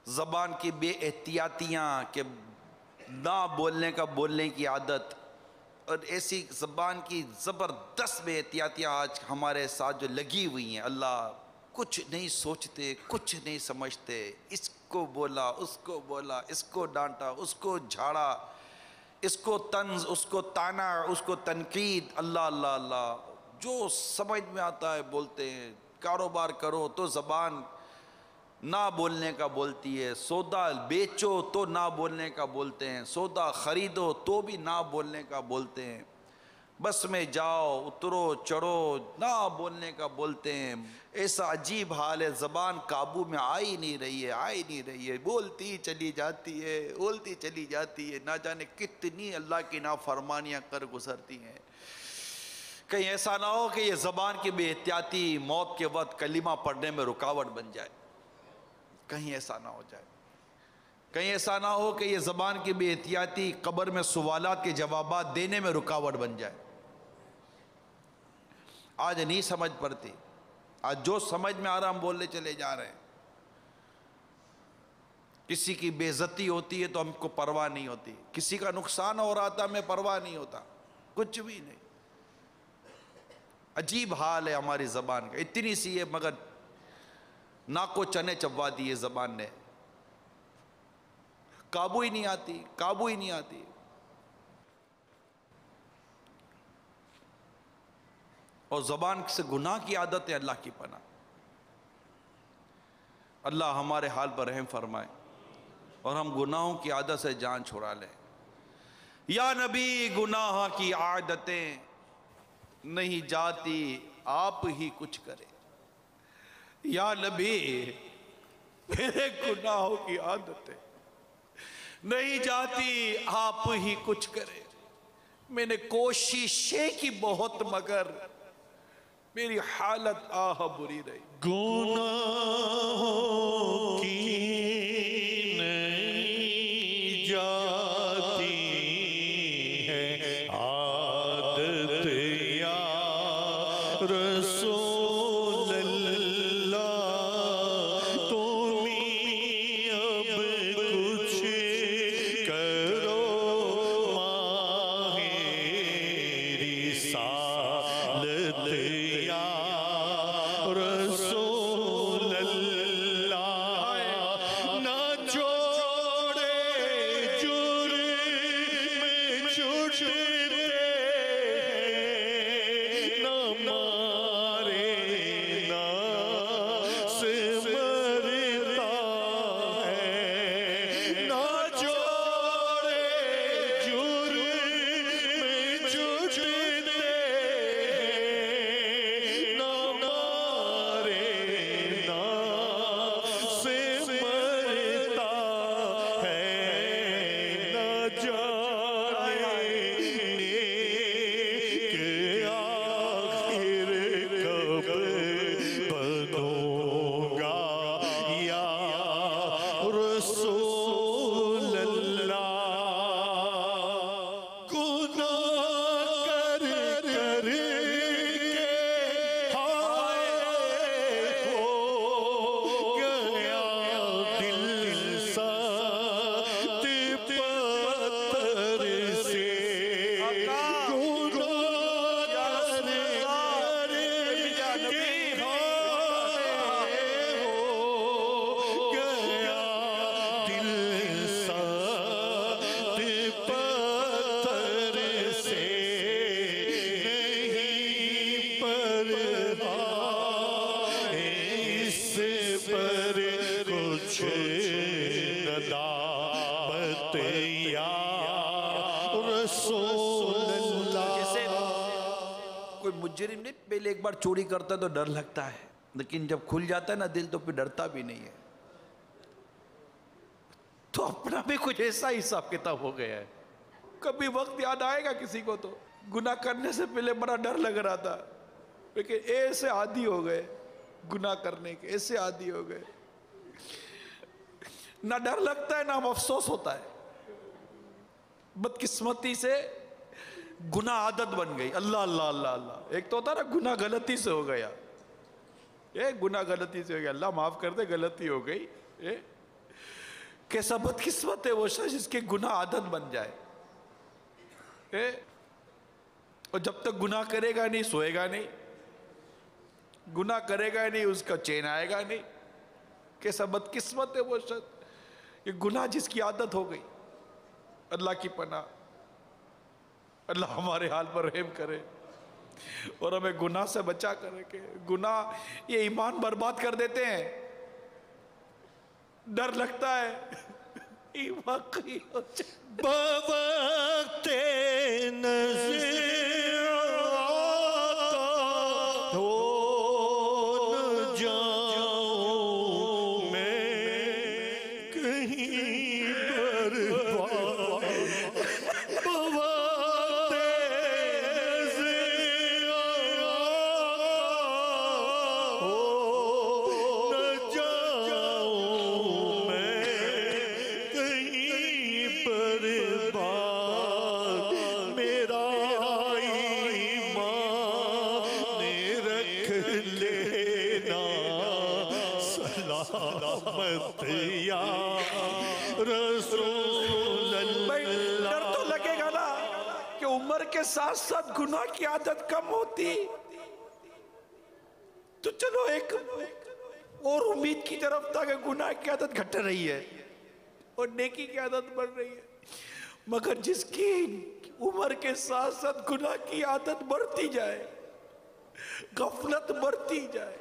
زبان کی بے احتیاطیاں کہ نہ بولنے کا بولنے کی عادت، اور ایسی زبان کی زبردست بے احتیاطیاں آج ہمارے ساتھ جو لگی ہوئی ہیں، اللہ کچھ نہیں سوچتے، کچھ نہیں سمجھتے، اس کو بولا، اس کو بولا، اس کو ڈانٹا، اس کو جھاڑا، اس کو طنز، اس کو طعنہ، اس کو تنقید، اللہ اللہ اللہ، جو سمجھ میں آتا ہے بولتے ہیں۔ کاروبار کرو تو زبان نہ بولنے کا بولتی ہے، سودا بیچو تو نہ بولنے کا بولتے ہیں، سودا خریدو تو بھی نہ بولنے کا بولتے ہیں، بس میں جاؤ اترو چڑھو نہ بولنے کا بولتے ہیں۔ ایسا عجیب حال ہے، زبان قابو میں آئی نہیں رہی ہے، آئی نہیں رہی ہے، بولتی چلی جاتی ہے، بولتی چلی جاتی ہے، نہ جانے کتنی اللہ کی نافرمانیاں کر گزرتی ہیں۔ کہیں ایسا نہ ہو کہ یہ زبان کی بے احتیاطی موت کے وقت کلمہ پڑھنے میں رکاوٹ بن جائے، کہیں ایسا نہ ہو جائے، کہیں ایسا نہ ہو کہ یہ زبان کی بے احتیاطی قبر میں سوالات کے جوابات دینے میں رکاوٹ بن جائے۔ آج نہیں سمجھ پڑتی، آج جو سمجھ میں آ رہا ہم بولنے چلے جا رہے ہیں۔ کسی کی بے عزتی ہوتی ہے تو ہم کو پرواہ نہیں ہوتی، کسی کا نقصان ہو رہا تھا ہمیں پرواہ نہیں ہوتا، کچھ بھی نہیں۔ عجیب حال ہے ہماری زبان کا، اتنی سی ہے مگر ناکو چنے چبوا دیے زبان نے، قابو ہی نہیں آتی، قابو ہی نہیں آتی۔ اور زبان سے گناہ کی عادت ہے، اللہ کی پناہ۔ اللہ ہمارے حال پر رحم فرمائے اور ہم گناہوں کی عادت سے جان چھڑا لیں۔ یا نبی گناہ کی عادتیں نہیں جاتی، آپ ہی کچھ کرے۔ یا نبی میرے گناہوں کی عادتیں نہیں جاتی، آپ ہی کچھ کرے۔ میں نے کوششیں کی بہت مگر میری حالت آہ بری رہی۔ گناہوں کی نہیں جاتی ہے عادت یا رسول اللہ، تم ہی اب کچھ کرو ماہ رسالت یا رسول یا رسول اللہ. جیسے کوئی مجرم نہیں پہلے ایک بار چوری کرتا ہے تو ڈر لگتا ہے، لیکن جب کھل جاتا ہے نا دل تو پھر ڈرتا بھی نہیں ہے. تو اپنا بھی کچھ ایسا حساب کتاب ہو گیا ہے. کبھی وقت یاد آئے گا کسی کو تو گناہ کرنے سے پہلے بڑا ڈر لگ رہا تھا، لیکن ایسے عادی ہو گئے گناہ کرنے کے، ایسے عادی ہو گئے نہ ڈر لگتا ہے نہ افسوس ہوتا ہے. بدقسمتی سے گناہ عادت بن گئی. اللہ اللہ اللہ اللہ. ایک تو ہوتا نا گناہ غلطی سے ہو گیا، گناہ غلطی سے ہو گیا، اللہ معاف کر دے غلطی ہو گئی. کیسا بدقسمت ہے وہ شخص جس کے گناہ عادت بن جائے. اور جب تک گناہ کرے گا نہیں سوئے گا نہیں، گناہ کرے گا نہیں اس کا چین آئے گا نہیں. کیسا بدقسمت ہے وہ شخص، یہ گناہ جس کی عادت ہو گئی. اللہ کی پناہ، اللہ ہمارے حال پر رحم کرے اور ہمیں گناہ سے بچا کرے. کہ گناہ یہ ایمان برباد کر دیتے ہیں. ڈر لگتا ہے ایمان کہیں ہو جائے. بوقت نظر ہو نہ جاؤں میں کہیں برباد. بوقت نظر ہو نہ جاؤں میں کہیں برباد. میرا ایمان رکھ لینا سلامت یا رسول بھائی اللہ. ڈر تو لگے گا نا کہ عمر کے ساتھ ساتھ گناہ کی عادت کم ہوتی تو چلو ایک اور امید کی طرف تھا کہ گناہ کی عادت گھٹ رہی ہے اور نیکی کی عادت بڑھ رہی ہے. مگر جس کی عمر کے ساتھ ساتھ گناہ کی عادت بڑھتی جائے، غفلت بڑھتی جائے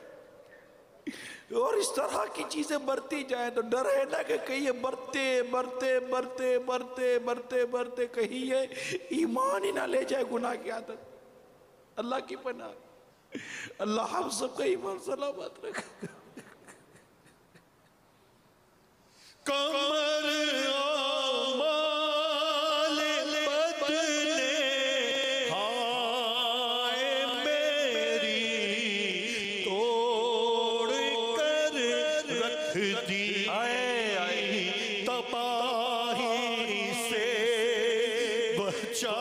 اور اس طرح کی چیزیں بڑھتی جائیں تو ڈر ہے نا کہ کہیں یہ بڑھتے بڑھتے بڑھتے بڑھتے بڑھتے بڑھتے کہیں یہ ایمان ہی نہ لے جائے گناہ کی عادت. اللہ کی پناہ، اللہ ہم سب کا ایمان سلامت رکھے. کمر آمال بدلے ہائے میری توڑ کر رکھ دی تباہی سے بچا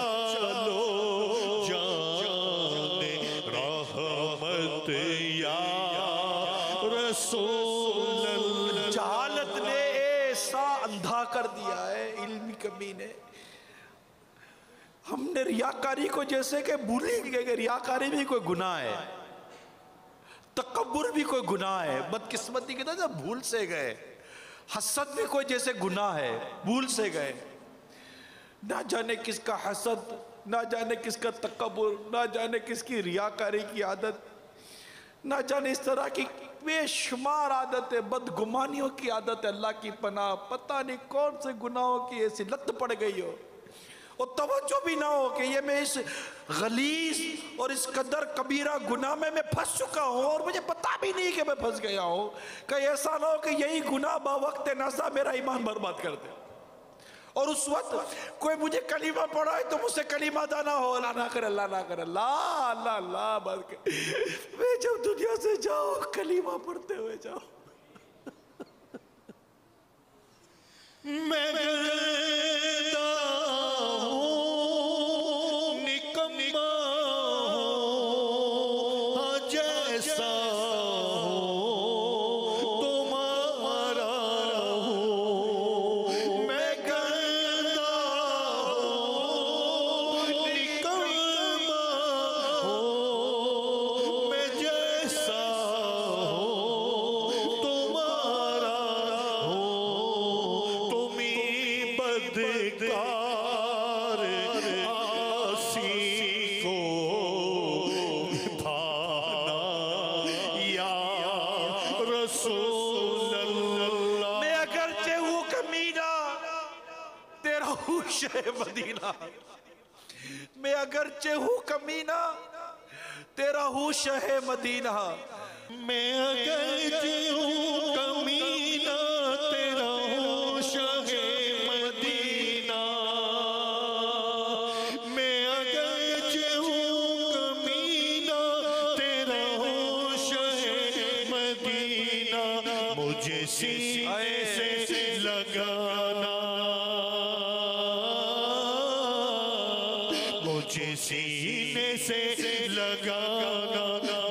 لو جان رحمت یا رسول اللہ. جہالت نے ایسا اندھا کر دیا ہے، علمی کمی نے. ہم نے ریاکاری کو جیسے کہ بھولی گئے کہ ریاکاری بھی کوئی گناہ ہے، تکبر بھی کوئی گناہ ہے. بدقسمتی کی طرح بھول سے گئے. حسد بھی کوئی جیسے گناہ ہے، بھول سے گئے. نہ جانے کس کا حسد، نہ جانے کس کا تکبر، نہ جانے کس کی ریاکاری کی عادت، نہ جانے اس طرح کی بے شمار عادت ہے، بدگمانیوں کی عادت ہے. اللہ کی پناہ، پتہ نہیں کون سے گناہوں کی ایسی لت پڑ گئی ہو اور توجہ بھی نہ ہو کہ یہ میں اس غلیظ اور اس قدر کبیرہ گناہ میں پھنس چکا ہوں اور مجھے پتہ بھی نہیں کہ میں پھنس گیا ہوں. کہ ایسا نہ ہو کہ یہی گناہ باوقت نزا میرا ایمان برباد کر دے اور اس وقت کوئی مجھے کلمہ پڑھائے تو مجھ سے کلمہ ادا نہ ہو. اللہ نہ کرے، اللہ نہ کرے، اللہ اللہ اللہ بات کہ میں جب دنیا سے جاؤ کلمہ پڑھتے ہوئے جاؤ. میں گردہ ہوں نکما ہوں جیسا ہوں تمہارا ہوں. میں گردہ ہوں نکما ہوں میں جیسا ہوں تمہارا ہوں. تمہیں بدکار آسی کو نبھانا یا رسول اللہ. میں اگرچہ ہوں کمینہ، شہ مدینہ، میں اگرچہ ہوں کمینہ تیرا ہوں شہ مدینہ، میں اگرچہ ہوں کمینہ تیرا ہوں شہ مدینہ، میں اگرچہ ہوں کمینہ تیرا ہوں شہ مدینہ، مجھے سینے سے لگانا، مجھے سینے سے لگانا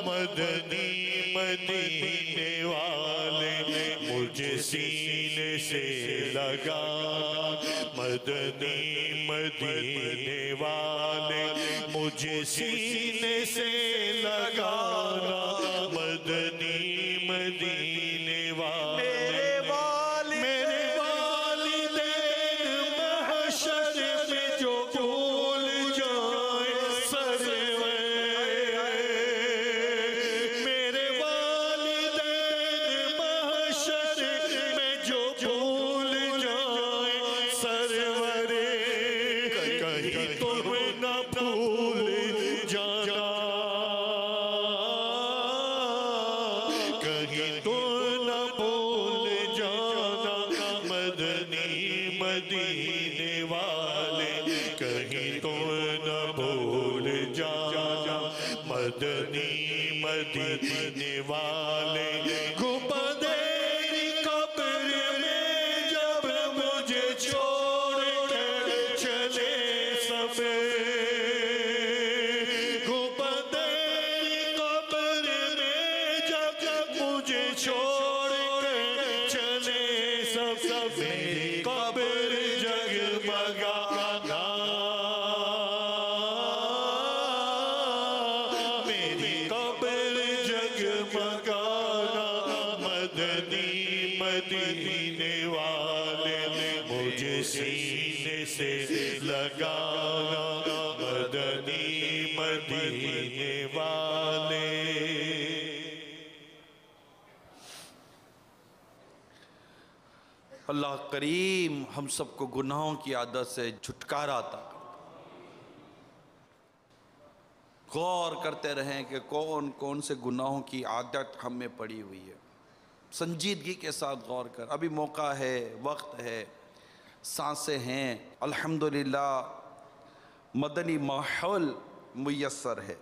مدنی مدینے والے، مجھے سینے سے لگانا مدنی مدینے والے، مجھے سینے سے لگانا مدنی مدینے والے، میرے والدین محشر میں جو بھول جائیں سرور، میرے والدین محشر میں جو بھول جائیں سرور، کہیں تم نہ بھول جانا، کہیں تم نہ بھول جانا مدنی مدینے والے، کہیں تم نہ بھول جانا مدنی مدینے والے، گھپدیری قبر میں جب مجھے چھوڑ کر چلے سب، گھپدیری قبر میں جب مجھے چھوڑ کر چلے سب، میری قبر جگمگانا، میری قبر جگمگانا مدنی مدینے والے، مجھے سینے سے لگانا مدنی مدینے والے۔ اللہ کریم ہم سب کو گناہوں کی عادت سے چھٹکارا عطا کرے۔ غور کرتے رہیں کہ کون کون سے گناہوں کی عادت ہم میں پڑی ہوئی ہے، سنجیدگی کے ساتھ غور کر، ابھی موقع ہے، وقت ہے، سانسیں ہیں، الحمدللہ مدنی ماحول میسر ہے،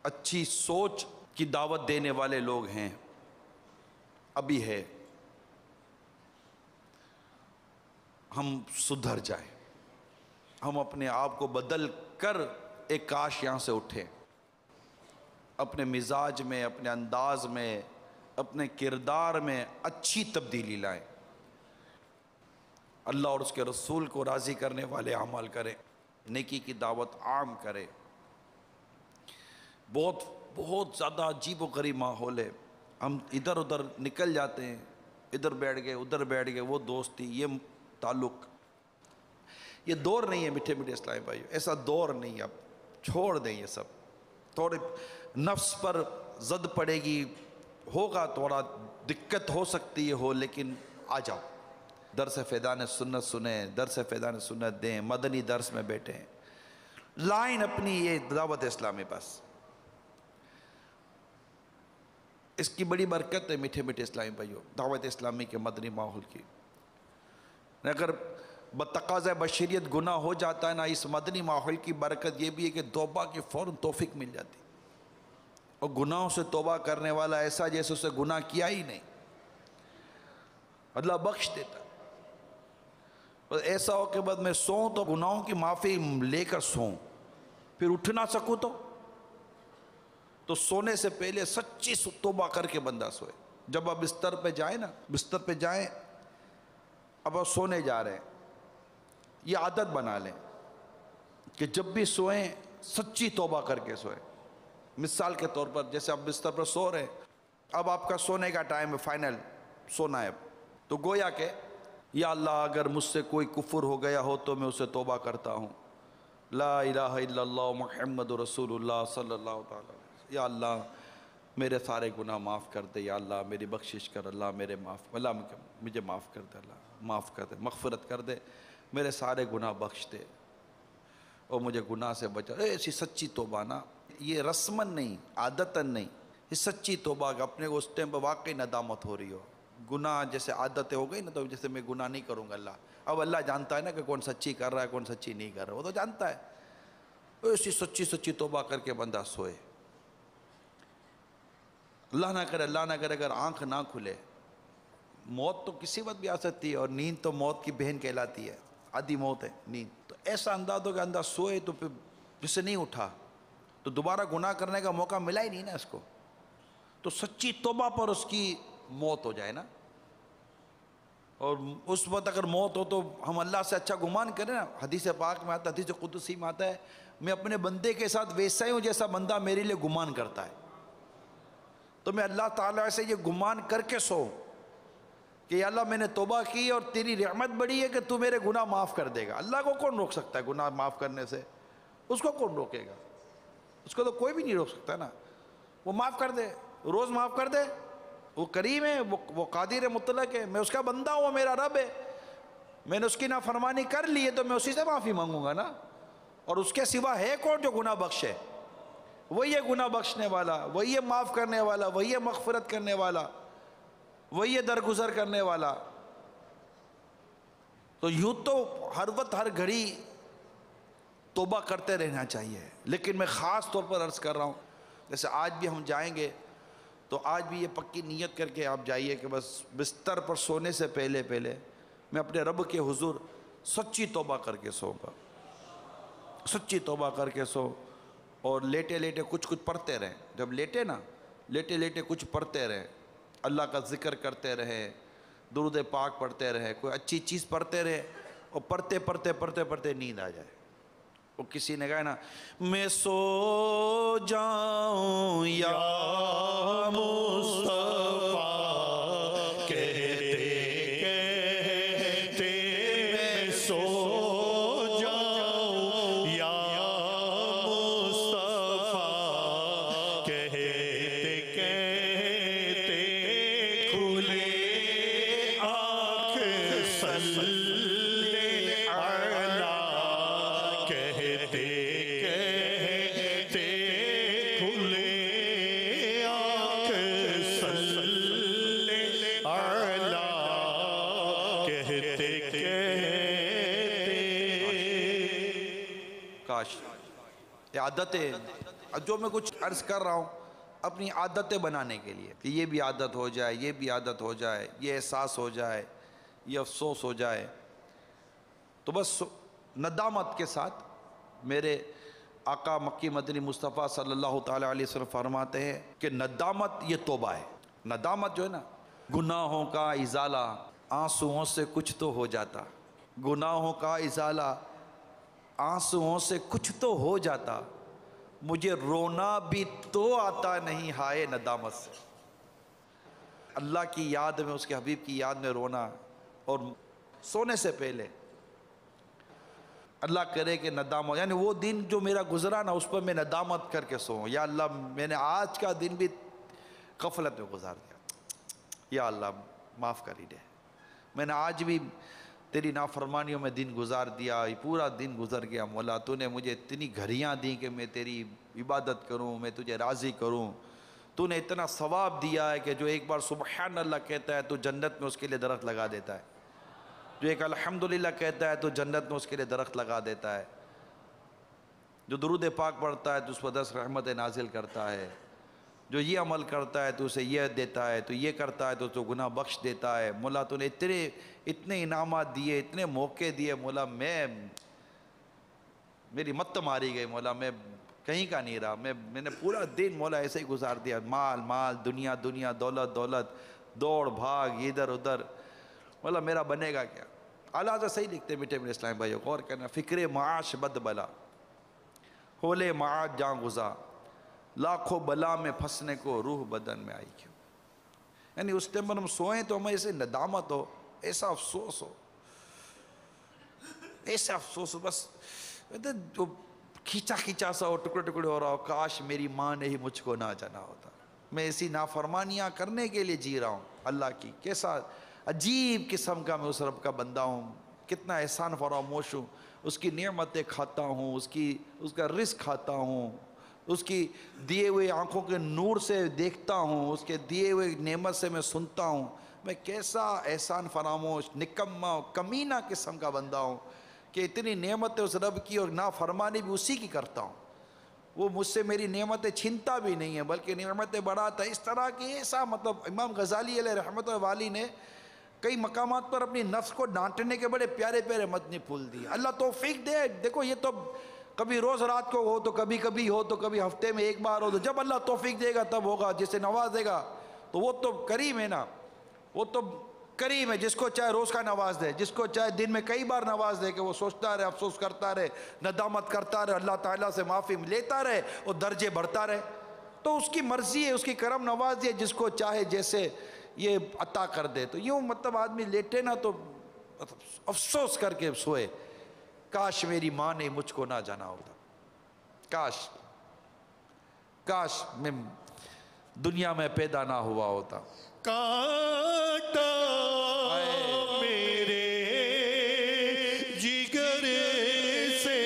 اچھی سوچ کی دعوت دینے والے لوگ ہیں، ابھی ہے، ہم سدھر جائیں، ہم اپنے آپ کو بدل کر ایک کاش یہاں سے اٹھیں، اپنے مزاج میں، اپنے انداز میں، اپنے کردار میں اچھی تبدیلی لائیں، اللہ اور اس کے رسول کو راضی کرنے والے اعمال کریں، نیکی کی دعوت عام کریں۔ بہت زیادہ عجیب و غریب ماحول ہے، ہم ادھر ادھر نکل جاتے ہیں، ادھر بیٹھ گئے ادھر بیٹھ گئے، وہ دوستی، یہ تعلق، یہ دور نہیں ہے میٹھے میٹھے اسلامی بھائیو، ایسا دور نہیں ہے، اب چھوڑ دیں یہ سب، تھوڑے نفس پر زد پڑے گی، ہوگا تھوڑا دقت ہو سکتی ہے ہو، لیکن آ جاؤ، درس فیضان سنت سنیں، درس فیضان سنت دیں، مدنی درس میں بیٹھیں، لائن اپنی یہ دعوت اسلامی بس، اس کی بڑی برکت ہے میٹھے میٹھے اسلامی بھائیو، دعوت اسلامی کے مدنی ماحول کی۔ اگر بتقاضۂ بشریت گناہ ہو جاتا ہے نا، اس مدنی ماحول کی برکت یہ بھی ہے کہ توبہ کی فوراً توفیق مل جاتی، اور گناہوں سے توبہ کرنے والا ایسا جیسے اسے گناہ کیا ہی نہیں، اللہ بخش دیتا۔ بس ایسا ہو کہ بعد میں سوؤں تو گناہوں کی معافی لے کر سوؤں، پھر اٹھ نہ سکوں تو سونے سے پہلے سچی توبہ کر کے بندہ سوئے۔ جب آپ بستر پہ جائیں نا، بستر پہ جائیں، اب آپ سونے جا رہے ہیں، یہ عادت بنا لیں کہ جب بھی سوئیں سچی توبہ کر کے سوئیں۔ مثال کے طور پر جیسے آپ بستر پر سو رہے ہیں، اب آپ کا سونے کا ٹائم ہے، فائنل سونا ہے، تو گویا کہ یا اللہ اگر مجھ سے کوئی کفر ہو گیا ہو تو میں اسے توبہ کرتا ہوں، لا الہ الا اللہ محمد رسول اللہ صلی اللہ تعالی علیہ وسلم، یا اللہ میرے سارے گناہ معاف کر دے، یا اللہ میری بخشش کر، اللہ میرے اللہ مجھے معاف کر دے، اللہ معاف کر دے، مغفرت کر دے، میرے سارے گناہ بخش دے اور مجھے گناہ سے بچا۔ ایسی سچی توبہ نا، یہ رسمن نہیں، عادتاً نہیں، یہ سچی توبہ کہ اپنے کو اس ٹائم پہ واقعی ندامت ہو رہی ہو۔ گناہ جیسے عادتیں ہو گئی نا، تو جیسے میں گناہ نہیں کروں گا اللہ، اب اللہ جانتا ہے نا کہ کون سچی کر رہا ہے کون سچی نہیں کر رہا، وہ تو جانتا ہے۔ ایسی سچی توبہ کر کے بندہ سوئے، اللہ نہ کرے اگر آنکھ نہ کھلے، موت تو کسی وقت بھی آ سکتی ہے، اور نیند تو موت کی بہن کہلاتی ہے، آدھی موت ہے نیند۔ تو ایسا انداز ہو کہ انداز سوئے تو پھر جس سے نہیں اٹھا تو دوبارہ گناہ کرنے کا موقع ملا ہی نہیں نا اس کو، تو سچی توبہ پر اس کی موت ہو جائے نا۔ اور اس وقت اگر موت ہو تو ہم اللہ سے اچھا گمان کریں نا۔ حدیث پاک میں آتا ہے، حدیث قدسی میں آتا ہے، میں اپنے بندے کے ساتھ ویسا ہی ہوں جیسا بندہ میرے لیے گمان کرتا ہے۔ تو میں اللہ تعالیٰ سے یہ گمان کر کے سو کہ یا اللہ میں نے توبہ کی اور تیری رحمت بڑی ہے کہ تو میرے گناہ معاف کر دے گا۔ اللہ کو کون روک سکتا ہے گناہ معاف کرنے سے؟ اس کو کون روکے گا؟ اس کو تو کوئی بھی نہیں روک سکتا نا۔ وہ معاف کر دے، روز معاف کر دے، وہ کریم ہے، وہ قادر مطلق ہے، میں اس کا بندہ ہوں، وہ میرا رب ہے، میں نے اس کی نافرمانی کر لی ہے تو میں اسی سے معافی مانگوں گا نا۔ اور اس کے سوا ہے کون جو گناہ بخشے؟ وہی ہے گناہ بخشنے والا، وہی ہے معاف کرنے والا، وہی ہے مغفرت کرنے والا، وہی ہے درگزر کرنے والا۔ تو یوں تو ہر وقت ہر گھڑی توبہ کرتے رہنا چاہیے، لیکن میں خاص طور پر عرض کر رہا ہوں، جیسے آج بھی ہم جائیں گے تو آج بھی یہ پکی نیت کر کے آپ جائیے کہ بس بستر پر سونے سے پہلے میں اپنے رب کے حضور سچی توبہ کر کے سوؤں گا، سچی توبہ کر کے سو، اور لیٹے لیٹے کچھ پڑھتے رہیں۔ جب لیٹے نا، لیٹے لیٹے کچھ پڑھتے رہیں، اللہ کا ذکر کرتے رہیں، درود پاک پڑھتے رہیں، کوئی اچھی چیز پڑھتے رہیں، اور پڑھتے نیند آ جائے۔ وہ کسی نے کہا نا، میں سو جاؤں یا مصطفیٰ کہتے میں سو جاؤں یا مصطفیٰ کہتے کھلے آنکھ صلی علی کہتے کھلے آنکھ صلی علی کہتے کاش یہ عادتیں، جو میں کچھ عرض کر رہا ہوں اپنی عادتیں بنانے کے لیے، کہ یہ بھی عادت ہو جائے، یہ بھی عادت ہو جائے، یہ احساس ہو جائے، یہ افسوس ہو جائے، تو بس ندامت کے ساتھ میرے آقا مکی مدنی مصطفیٰ صلی اللہ تعالیٰ علیہ وسلم فرماتے ہیں کہ ندامت یہ توبہ ہے۔ ندامت جو ہے نا، گناہوں کا ازالہ آنسوؤں سے کچھ تو ہو جاتا، گناہوں کا ازالہ آنسوؤں سے کچھ تو ہو جاتا، مجھے رونا بھی تو آتا نہیں ہائے ندامت سے۔ اللہ کی یاد میں، اس کے حبیب کی یاد میں رونا، اور سونے سے پہلے اللہ کرے کہ ندامت، یعنی وہ دن جو میرا گزرا نا اس پر میں ندامت کر کے سوؤں، یا اللہ میں نے آج کا دن بھی غفلت میں گزار دیا، یا اللہ معاف کر ہی دے، میں نے آج بھی تیری نافرمانیوں میں دن گزار دیا، یہ پورا دن گزر گیا، مولا تو نے مجھے اتنی گھڑیاں دیں کہ میں تیری عبادت کروں، میں تجھے راضی کروں، تو نے اتنا ثواب دیا ہے کہ جو ایک بار سبحان اللہ کہتا ہے تو جنت میں اس کے لیے درخت لگا دیتا ہے، جو ایک الحمدللہ کہتا ہے تو جنت میں اس کے لیے درخت لگا دیتا ہے، جو درود پاک پڑھتا ہے تو اس پر 10 رحمتیں نازل کرتا ہے، جو یہ عمل کرتا ہے تو اسے یہ دیتا ہے، تو یہ کرتا ہے تو اسے گناہ بخش دیتا ہے۔ مولا تو نے اتنے انعامات دیے، اتنے موقع دیے، مولا میری مت ماری گئی، مولا میں کہیں کا نہیں رہا، میں نے پورا دن مولا ایسے ہی گزار دیا، مال دنیا دولت دوڑ بھاگ ادھر ادھر، مولا میرا بنے گا کیا؟ اعلیٰ سے صحیح لکھتے میٹھے میرے اسلام بھائیو، غور کرنا، فکر معاش بد بلا ہولے معاش جاں گزا، لاکھوں بلا میں پھنسنے کو روح بدن میں آئی کیوں؟ یعنی اس ٹائم پر ہم سوئیں تو ہمیں ایسے ندامت ہو، ایسا افسوس ہو، بس جو کھینچا سا ہو، ٹکڑے ہو رہا ہو، کاش میری ماں نے ہی مجھ کو نہ جانا ہوتا، میں ایسی نافرمانیاں کرنے کے لیے جی رہا ہوں اللہ کی، کیسا عجیب قسم کا میں اس رب کا بندہ ہوں، کتنا احسان فراموش ہوں، اس کی نعمتیں کھاتا ہوں، اس کا رزق کھاتا ہوں، اس کی دیے ہوئے آنکھوں کے نور سے دیکھتا ہوں، اس کے دیے ہوئے نعمت سے میں سنتا ہوں، میں کیسا احسان فراموش نکما کمینہ قسم کا بندہ ہوں کہ اتنی نعمتیں اس رب کی اور نافرمانی بھی اسی کی کرتا ہوں۔ وہ مجھ سے میری نعمتیں چھینتا بھی نہیں ہے بلکہ نعمتیں بڑھاتا ہے۔ اس طرح کی ایسا مطلب امام غزالی علیہ رحمۃ اللہ والی نے کئی مقامات پر اپنی نفس کو ڈانٹنے کے بڑے پیارے پیارے مدنی پھول دیے۔ اللہ توفیق دے۔ دیکھو یہ تو کبھی روز رات کو ہو تو کبھی کبھی ہو تو کبھی ہفتے میں ایک بار ہو، تو جب اللہ توفیق دے گا تب ہوگا، جسے نواز دے گا تو وہ تو کریم ہے نا، وہ تو کریم ہے، جس کو چاہے روز کا نواز دے، جس کو چاہے دن میں کئی بار نواز دے کہ وہ سوچتا رہے، افسوس کرتا رہے، ندامت کرتا رہے، اللہ تعالیٰ سے معافی لیتا رہے اور درجے بڑھتا رہے، تو اس کی مرضی ہے، اس کی کرم نواز ہے، جس کو چاہے جیسے یہ عطا کر دے۔ تو یوں مطلب آدمی لیٹے نا تو افسوس کر کے سوئے، کاش میری ماں نے مجھ کو نہ جانا ہوتا، کاش میں دنیا میں پیدا نہ ہوا ہوتا۔ کانٹا میرے جگر سے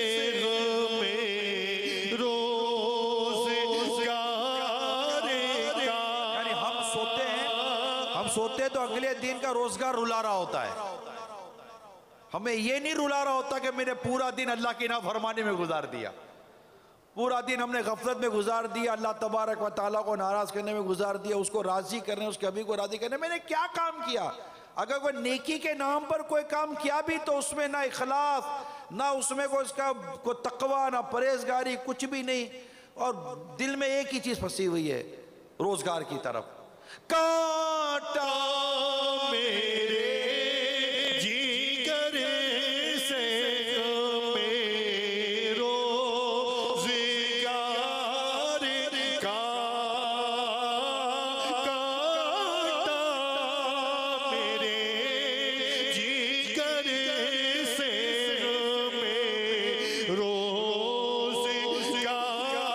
غم روزگار کا، یعنی ہم سوتے ہیں تو اگلے دن کا روزگار رلا رہا ہوتا ہے، ہمیں یہ نہیں رلا رہا ہوتا کہ میں نے پورا دن اللہ کی نافرمانی میں گزار دیا، پورا دن ہم نے غفلت میں گزار دیا، اللہ تبارک و تعالیٰ کو ناراض کرنے میں گزار دیا، اس کو راضی کرنے، اس کے ابھی کو راضی کرنے۔ میں نے کیا کام کیا؟ اگر کوئی نیکی کے نام پر کوئی کام کیا بھی تو اس میں نہ اخلاص، نہ اس میں کوئی تقوی، نہ پرہیزگاری، کچھ بھی نہیں، اور دل میں ایک ہی چیز پھنسی ہوئی ہے، روزگار کی طرف۔ کانٹا میرے جگر سے غم روزگار کا، کانٹا میرے جگر سے غم روزگار کا،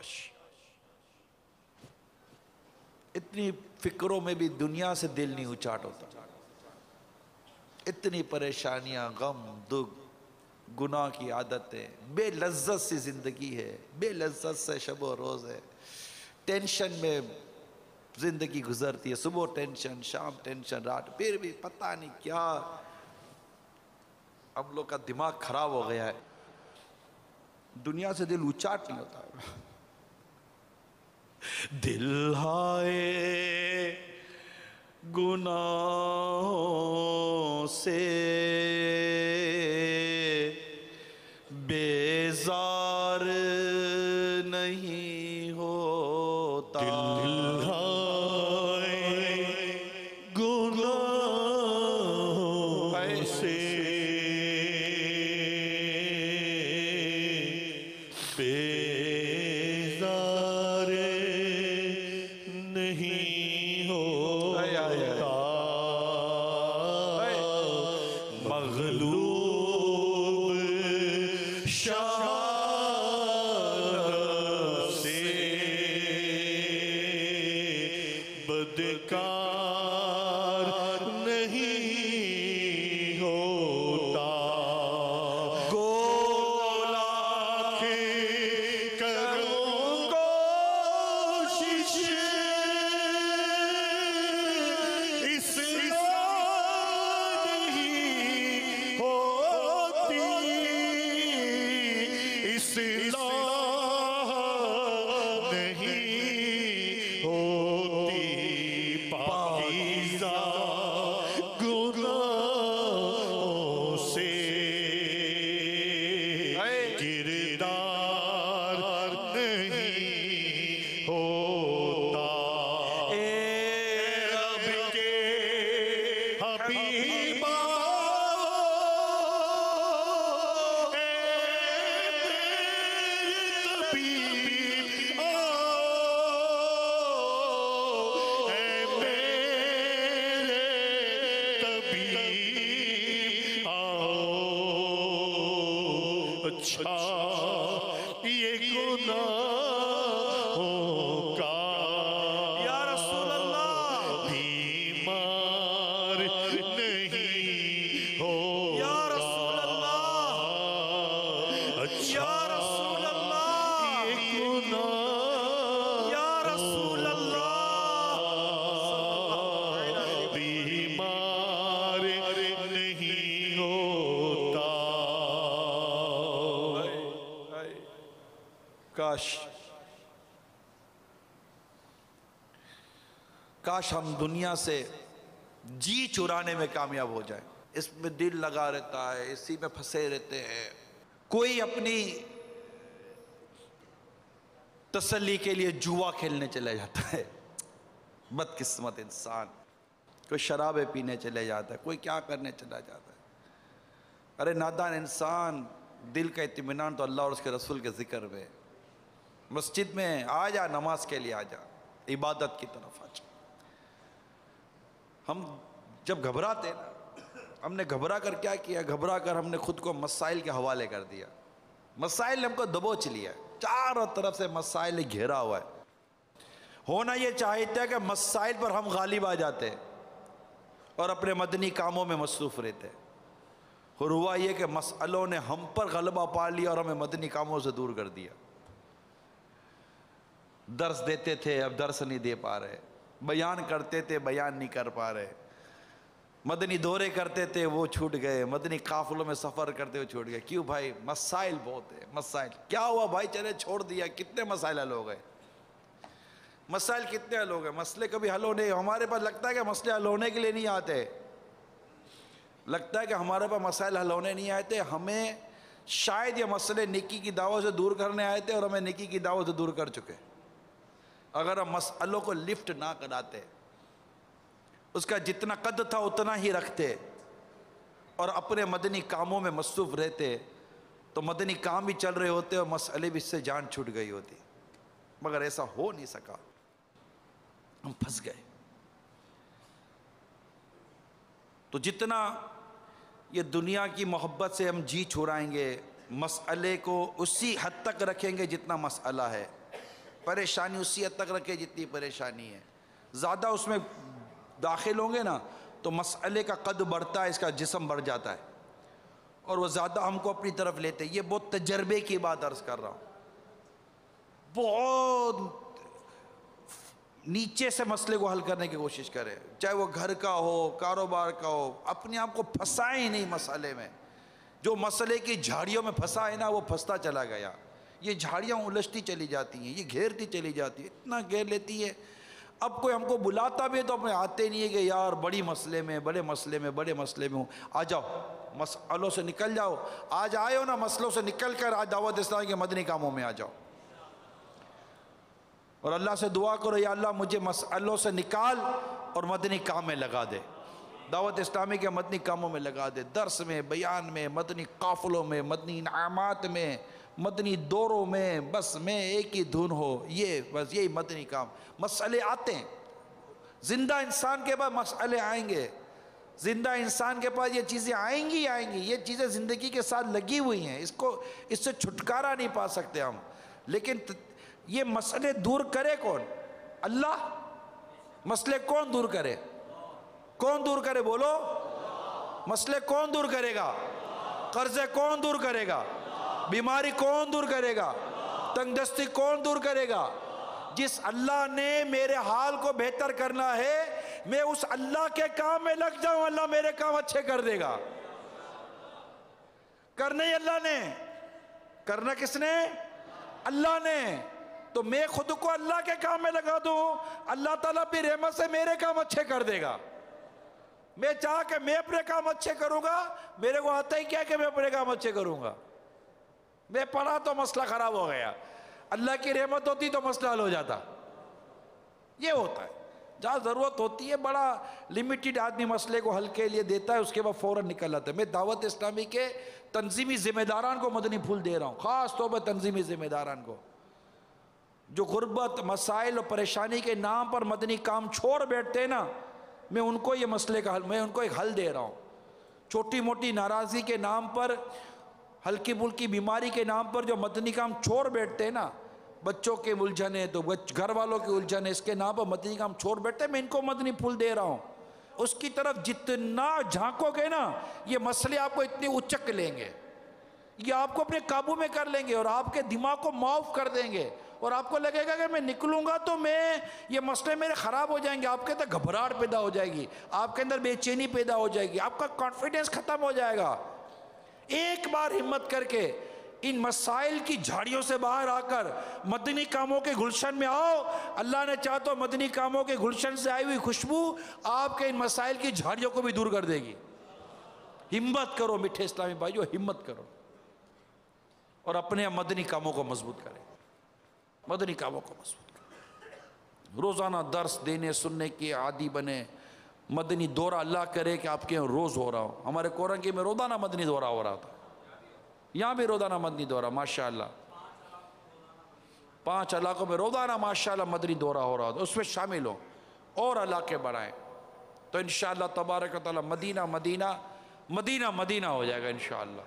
کاش اتنی فکروں میں بھی دنیا سے دل نہیں اچاٹ ہوتا، اتنی پریشانیاں، غم، دکھ، گناہ کی عادتیں، بے لذت سی زندگی ہے، بے لذت سے شب و روز ہے، ٹینشن میں زندگی گزرتی ہے، صبح ٹینشن، شام ٹینشن، رات، پھر بھی پتہ نہیں کیا ہم لوگ کا دماغ خراب ہو گیا ہے، دنیا سے دل اچاٹ نہیں ہوتا۔ دل ہائے گناہوں سے بیزار نہیں ہوتا، دل ہائے گناہوں سے بیزار نہیں ہوتا، مغلوب شان سے بدکار نہیں ہوتا، گولا کے کروں کوشش اصلاح نہیں ہوتی، اصلاح نہیں ہوتی، پاکیزہ گناہوں سے کردار نہیں ہوتا، اے رب کے حبیبا، اے طبیب آؤ، اے میرے طبیب آؤ، اچھا یہ گناہوں کا یا رسول اللہ بیمار نہیں ہوگا، یا رسول اللہ، اچھا یا رسول اللہ یہ گناہ، یا رسول اللہ بیمار نہیں ہوتا۔ کاش ہم دنیا سے جی چرانے میں کامیاب ہو جائیں، اس میں دل لگا رہتا ہے، اسی میں پھنسے رہتے ہیں، کوئی اپنی تسلی کے لیے جوا کھیلنے چلے جاتا ہے، بدقسمت انسان، کوئی شرابیں پینے چلے جاتا ہے، کوئی کیا کرنے چلا جاتا ہے۔ ارے نادان انسان، دل کا اطمینان تو اللہ اور اس کے رسول کے ذکر میں، مسجد میں آ جا، نماز کے لیے آ جا، عبادت کی طرف آ جا۔ ہم جب گھبراتے نا، ہم نے گھبرا کر کیا کیا، گھبرا کر ہم نے خود کو مسائل کے حوالے کر دیا، مسائل نے ہم کو دبوچ لیا، چاروں طرف سے مسائل نے گھیرا ہوا ہے۔ ہونا یہ چاہیے تھا کہ مسائل پر ہم غالب آ جاتے اور اپنے مدنی کاموں میں مصروف رہتے، اور ہوا یہ کہ مسئلوں نے ہم پر غلبہ پا لیا اور ہمیں مدنی کاموں سے دور کر دیا۔ درس دیتے تھے، اب درس نہیں دے پا رہے، بیان کرتے تھے، بیان نہیں کر پا رہے، مدنی دورے کرتے تھے، وہ چھوٹ گئے، مدنی قافلوں میں سفر کرتے ہوئے چھوٹ گئے۔ کیوں بھائی؟ مسائل بہت ہیں، مسائل۔ کیا ہوا بھائی؟ چلے چھوڑ دیا، کتنے مسائل حل ہو گئے؟ مسائل کتنے حل ہو گئے؟ مسئلے کبھی حل ہونے، ہمارے پاس لگتا ہے کہ مسئلے حل ہونے کے لیے نہیں آتے، لگتا ہے کہ ہمارے پاس مسائل حل ہونے نہیں آئے تھے، ہمیں شاید یہ مسئلے نیکی کی دعوت سے دور کرنے آئے تھے اور ہمیں نیکی کی دعوت سے دور کر چکے۔ اگر ہم مسئلوں کو لفٹ نہ کراتے، اس کا جتنا قد تھا اتنا ہی رکھتے اور اپنے مدنی کاموں میں مصروف رہتے، تو مدنی کام بھی چل رہے ہوتے اور مسئلے بھی اس سے جان چھوٹ گئی ہوتی، مگر ایسا ہو نہیں سکا، ہم پھنس گئے۔ تو جتنا یہ دنیا کی محبت سے ہم جی چھڑائیں گے، مسئلے کو اسی حد تک رکھیں گے جتنا مسئلہ ہے، پریشانی اسی حد تک رکھے جتنی پریشانی ہے. زیادہ اس میں داخل ہوں گے نا تو مسئلے کا قد بڑھتا ہے, اس کا جسم بڑھ جاتا ہے, اور وہ زیادہ ہم کو اپنی طرف لیتے. یہ بہت تجربے کی بات عرض کر رہا ہوں. بہت نیچے سے مسئلے کو حل کرنے کی کوشش کریں, چاہے وہ گھر کا ہو, کاروبار کا ہو. اپنے آپ کو پھنسائیں نہیں مسئلے میں. جو مسئلے کی جھاڑیوں میں پھنسا ہے نا وہ پھنستا چلا گیا. یہ جھاڑیاں الجھتی چلی جاتی ہیں, یہ گھیرتی چلی جاتی ہے, اتنا گھیر لیتی ہے. اب کوئی ہم کو بلاتا بھی ہے تو اپنے آتے نہیں ہے کہ یار بڑے مسئلے میں ہوں, آ جاؤ مسئلوں سے نکل جاؤ. آج آئے ہو نا مسئلوں سے نکل کر آج دعوت اسلامی کے مدنی کاموں میں آ جاؤ, اور اللہ سے دعا کرو یا اللہ مجھے مسئلوں سے نکال اور مدنی کام میں لگا دے, دعوت اسلامی کے مدنی کاموں میں لگا دے. درس میں, بیان میں, مدنی قافلوں میں, مدنی انعامات میں, مدنی دوروں میں, بس میں ایک ہی دھن ہو, یہ بس یہی مدنی کام. مسئلے آتے ہیں, زندہ انسان کے پاس مسئلے آئیں گے, زندہ انسان کے پاس یہ چیزیں آئیں گی. یہ چیزیں زندگی کے ساتھ لگی ہوئی ہیں, اس سے چھٹکارا نہیں پا سکتے ہم. لیکن یہ مسئلے دور کرے کون؟ اللہ. مسئلے کون دور کرے؟ کون دور کرے بولو؟ مسئلے کون دور کرے گا؟ قرضے کون دور کرے گا؟ بیماری کون دور کرے گا؟ تنگ دستی کون دور کرے گا؟ جس اللہ نے میرے حال کو بہتر کرنا ہے, میں اس اللہ کے کام میں لگ جاؤں, اللہ میرے کام اچھے کر دے گا. کرنا ہی اللہ نے, کرنا کس نے؟ اللہ نے. تو میں خود کو اللہ کے کام میں لگا دوں, اللہ تعالیٰ بھی رحمت سے میرے کام اچھے کر دے گا. میں چاہ کہ میں اپنے کام اچھے کروں گا, میرے کو آتا ہی کیا کہ میں اپنے کام اچھے کروں گا. میں پڑھا تو مسئلہ خراب ہو گیا, اللہ کی رحمت ہوتی تو مسئلہ حل ہو جاتا. یہ ہوتا ہے جہاں ضرورت ہوتی ہے, بڑا لمیٹڈ آدمی مسئلے کو حل کے لیے دیتا ہے, اس کے بعد فوراً نکل آتا ہے. میں دعوت اسلامی کے تنظیمی ذمہ داران کو مدنی پھول دے رہا ہوں, خاص طور پر تنظیمی ذمہ داران کو, جو غربت, مسائل اور پریشانی کے نام پر مدنی کام چھوڑ بیٹھتے ہیں نا. میں ان کو یہ مسئلے کا حل, میں ان کو ایک حل دے رہا ہوں. چھوٹی موٹی ناراضی کے نام پر, ہلکی پھلکی بیماری کے نام پر جو مدنی کام چھوڑ بیٹھتے ہیں نا, بچوں کے الجھنے تو گھر والوں کے الجھنے, اس کے نام پر مدنی کام چھوڑ بیٹھتے ہیں, میں ان کو مدنی پھول دے رہا ہوں. اس کی طرف جتنا جھانکو گے نا, یہ مسئلے آپ کو اتنے اچک لیں گے, یہ آپ کو اپنے قابو میں کر لیں گے, اور آپ کے دماغ کو معاف کر دیں گے, اور آپ کو لگے گا کہ میں نکلوں گا تو یہ مسئلے میرے خراب ہو جائیں گے. آپ کے اندر گھبراہٹ پیدا ہو جائے گی, آپ کے اندر بے چینی پیدا ہو جائے گی, آپ کا کانفیڈنس ختم ہو جائے گا. ایک بار ہمت کر کے ان مسائل کی جھاڑیوں سے باہر آ کر مدنی کاموں کے گلشن میں آؤ. اللہ نے چاہا تو مدنی کاموں کے گلشن سے آئی ہوئی خوشبو آپ کے ان مسائل کی جھاڑیوں کو بھی دور کر دے گی. ہمت کرو میٹھے اسلامی بھائیو, ہمت کرو, اور اپنے مدنی کاموں کو مضبوط کریں, مدنی کاموں کو مضبوط کریں. روزانہ درس دینے سننے کے عادی بنے, مدنی دورہ اللہ کرے کہ آپ کے یہاں روز ہو رہا ہو. ہمارے کورنگی میں روزانہ مدنی دورہ ہو رہا تھا, یہاں بھی روزانہ مدنی دورہ ماشاءاللہ, 5 علاقوں میں روزانہ ماشاءاللہ مدنی دورہ ہو رہا تھا. اس میں شامل ہو اور علاقے بڑھائیں تو انشاءاللہ تبارک و تعالی مدینہ مدینہ مدینہ مدینہ ہو جائے گا انشاءاللہ.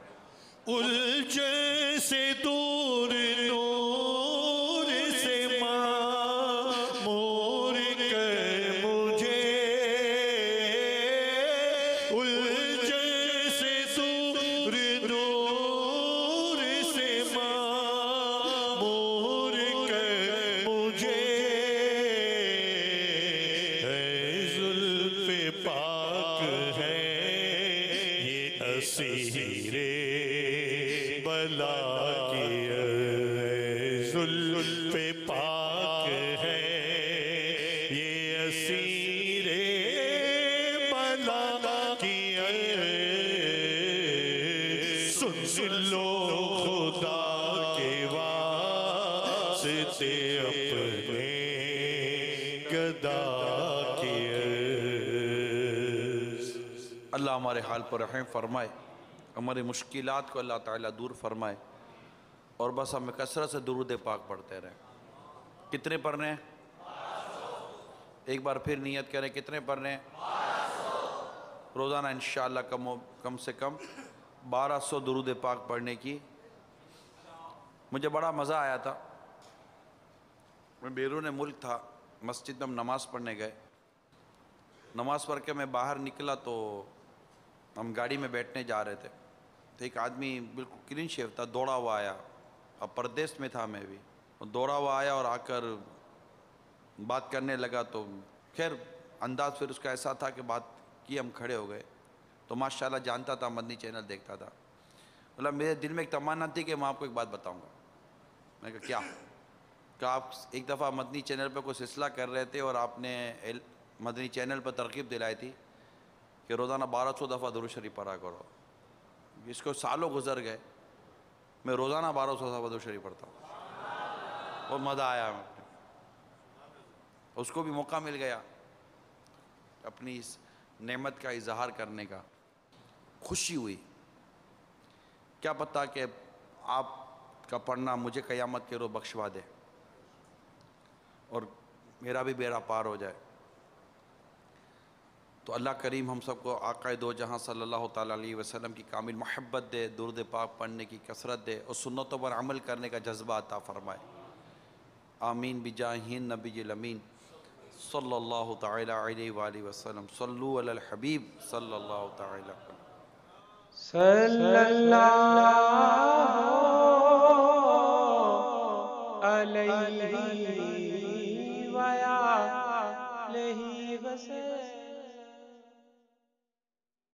الجھے سے دور نور سے معمور کر مجھے, الجھے سے دور نور سے معمور کر مجھے, ہے زلف پاک ہے یہ اسیر بلا کی, زلف پاک ہے یہ اسیر بلا کی, سن لو خدا کے واسطے اپنے گدا کی. اللہ ہمارے حال پر رحم فرمائے, ہماری مشکلات کو اللہ تعالیٰ دور فرمائے, اور بس ہمیں کثرت سے درود پاک پڑھتے رہیں. کتنے پڑھنے ہیں؟ ایک بار پھر نیت کریں, کتنے پڑھنے ہیں؟ روزانہ انشاءاللہ کم سے کم 1200 درود پاک پڑھنے کی. مجھے بڑا مزہ آیا تھا میں بیرون ملک تھا، مسجد میں ہم نماز پڑھنے گئے. نماز پڑھ کے میں باہر نکلا تو ہم گاڑی میں بیٹھنے جا رہے تھے، تو ایک آدمی بالکل کلین شیو تھا، دوڑا ہوا آیا. اب پردیس میں تھا میں بھی، دوڑا ہوا آیا اور آ کر بات کرنے لگا. تو خیر انداز پھر اس کا ایسا تھا کہ بات کی، ہم کھڑے ہو گئے. تو ماشاءاللہ جانتا تھا، مدنی چینل دیکھتا تھا. بولا میرے دل میں ایک تمنا تھی کہ میں آپ کو ایک بات بتاؤں گا. میں کہا کیا؟ کہ آپ ایک دفعہ مدنی چینل پہ کوئی سلسلہ کر رہے تھے اور آپ نے مدنی چینل پر ترغیب دلائی تھی کہ روزانہ 1200 دفعہ درود شریف پڑھا کرو. اس کو سالوں گزر گئے، میں روزانہ 1200 دفعہ درود شریف پڑھتا ہوں. بہت مزہ آیا. اس کو بھی موقع مل گیا اپنی اس نعمت کا اظہار کرنے کا. خوشی ہوئی. کیا پتہ کہ آپ کا پڑھنا مجھے قیامت کے روز بخشوا دے اور میرا بھی بیڑا پار ہو جائے. تو اللہ کریم ہم سب کو آقا دو جہاں صلی اللہ تعالیٰ علیہ وسلم کی کامل محبت دے، درود پاک پڑھنے کی کثرت دے اور سنتوں پر عمل کرنے کا جذبہ عطا فرمائے. آمین بجاہ نبی الامین صلی اللہ تعالیٰ علیہ وآلہ وسلم. صلو علی الحبیب صلی اللہ تعالیٰ صلی اللہ علیہ وآلہ وسلم.